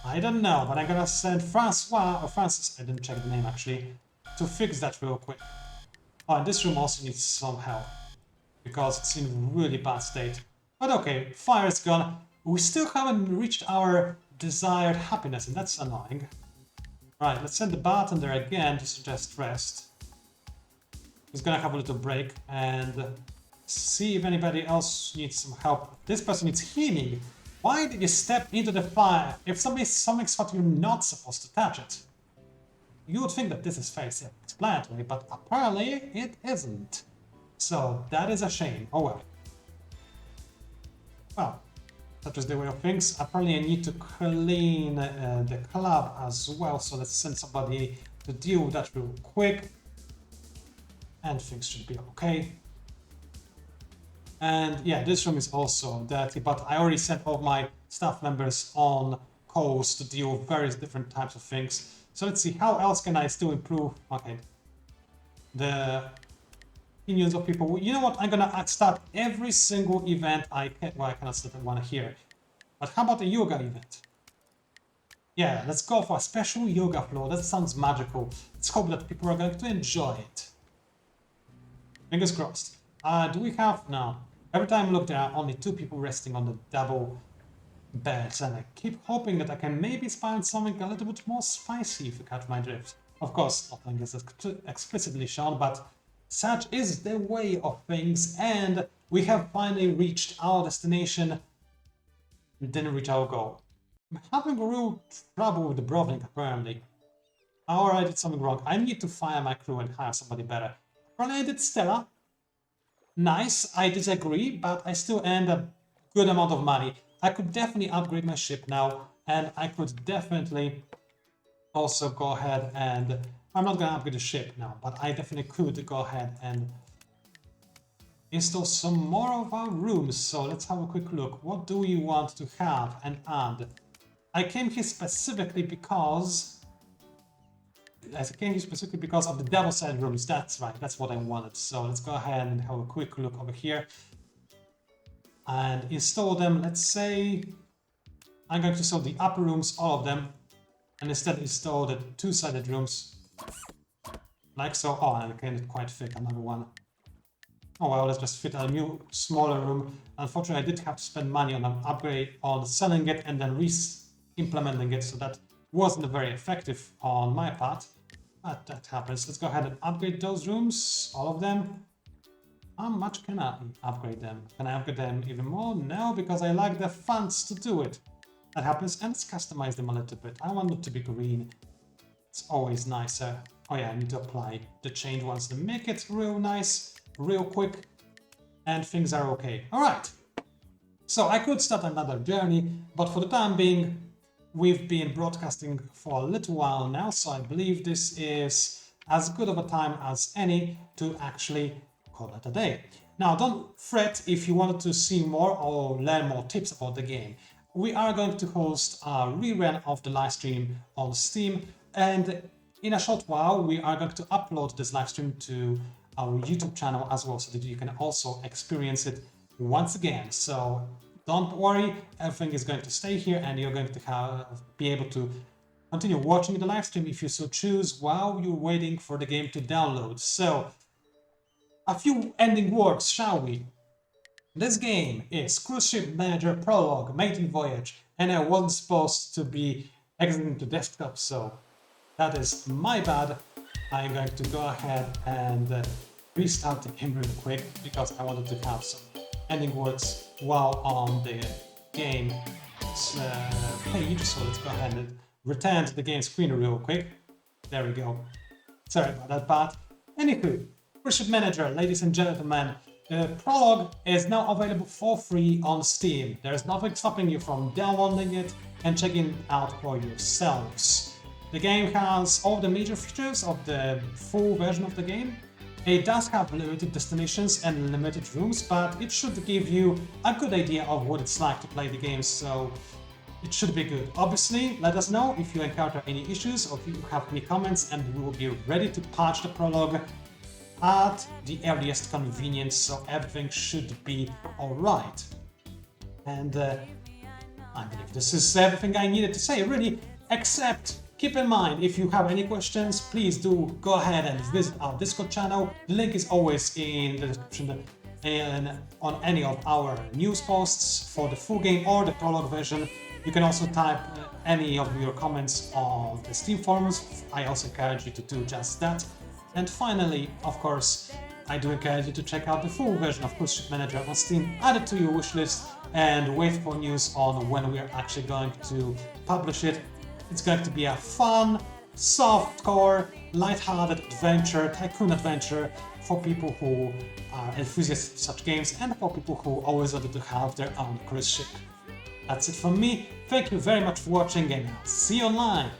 I don't know, but I'm gonna send Francois, or Francis, I didn't check the name actually, to fix that real quick. Oh, and this room also needs some help, because it's in really bad state. But okay, fire is gone. We still haven't reached our desired happiness, and that's annoying. Right, let's send the bartender again to suggest rest. He's gonna have a little break and see if anybody else needs some help. This person needs healing. Why did you step into the fire? If something's hot, you're not supposed to touch it. You would think that this is very self-explanatory, but apparently it isn't. So that is a shame. Oh well. Well, such is the way of things. Apparently I need to clean the club as well, so let's send somebody to deal with that real quick. And things should be okay. And yeah, this room is also dirty, but I already sent all my staff members on calls to deal with various different types of things. So let's see, how else can I still improve? Okay. The opinions of people. You know what? I'm gonna start every single event I can. Well, I cannot start one here. But how about a yoga event? Yeah, let's go for a special yoga floor. That sounds magical. Let's hope that people are going to enjoy it. Fingers crossed. Do we have... No. Every time I look, there are only 2 people resting on the double beds, and I keep hoping that I can maybe find something a little bit more spicy, if you catch my drift. Of course, nothing is explicitly shown, but such is the way of things, and we have finally reached our destination and didn't reach our goal. I'm having a real trouble with the brothing, apparently. Or I did something wrong. I need to fire my crew and hire somebody better. Apparently I did Stella. Nice, I disagree, but I still earned a good amount of money. I could definitely upgrade my ship now, and I could definitely also go ahead and... I'm not gonna upgrade the ship now, but I definitely could go ahead and install some more of our rooms. So let's have a quick look. What do we want to have and add? I came here specifically because... I came here specifically because of the double-sided rooms. That's right, that's what I wanted. So let's go ahead and have a quick look over here and install them. Let's say I'm going to install the upper rooms, all of them, and instead install the 2-sided rooms like so. Oh, I can't quite fit another one. Oh well, let's just fit a new smaller room. Unfortunately, I did have to spend money on an upgrade, on selling it and then re-implementing it, so that wasn't very effective on my part, but that happens. Let's go ahead and upgrade those rooms, all of them. How much can I upgrade them? Can I upgrade them even more? No, because I lack the funds to do it. That happens, and let's customize them a little bit. I want them to be green. It's always nicer. Oh yeah, I need to apply the change once to make it real nice, real quick, and things are okay. All right. So I could start another journey, but for the time being, we've been broadcasting for a little while now, so I believe this is as good of a time as any to actually call it a day. Now, don't fret if you wanted to see more or learn more tips about the game. We are going to host a rerun of the live stream on Steam, and in a short while, we are going to upload this live stream to our YouTube channel as well, so that you can also experience it once again. So don't worry, everything is going to stay here, and you're going to be able to continue watching the live stream if you so choose while you're waiting for the game to download. So, a few ending words, shall we? This game is Cruise Ship Manager Prologue, Maiden Voyage, and I wasn't supposed to be exiting the desktop, so that is my bad. I'm going to go ahead and restart the game real quick because I wanted to have some ending words while on the game page. So let's go ahead and return to the game screen real quick. There we go. Sorry about that part. Anywho, Cruise Ship Manager, ladies and gentlemen, the Prologue is now available for free on Steam. There's nothing stopping you from downloading it and checking it out for yourselves. The game has all the major features of the full version of the game. It does have limited destinations and limited rooms, but it should give you a good idea of what it's like to play the game, so it should be good. Obviously, let us know if you encounter any issues or if you have any comments, and we will be ready to patch the Prologue at the earliest convenience, so everything should be alright. And I believe this is everything I needed to say, really, except keep in mind, if you have any questions, please do go ahead and visit our Discord channel. The link is always in the description and on any of our news posts for the full game or the Prologue version. You can also type any of your comments on the Steam forums. I also encourage you to do just that. And finally, of course, I do encourage you to check out the full version of Cruise Ship Manager on Steam, add it to your wishlist, and wait for news on when we're actually going to publish it. It's going to be a fun, softcore, light-hearted adventure, tycoon adventure for people who are enthusiasts of such games and for people who always wanted to have their own cruise ship. That's it from me. Thank you very much for watching, and I'll see you online.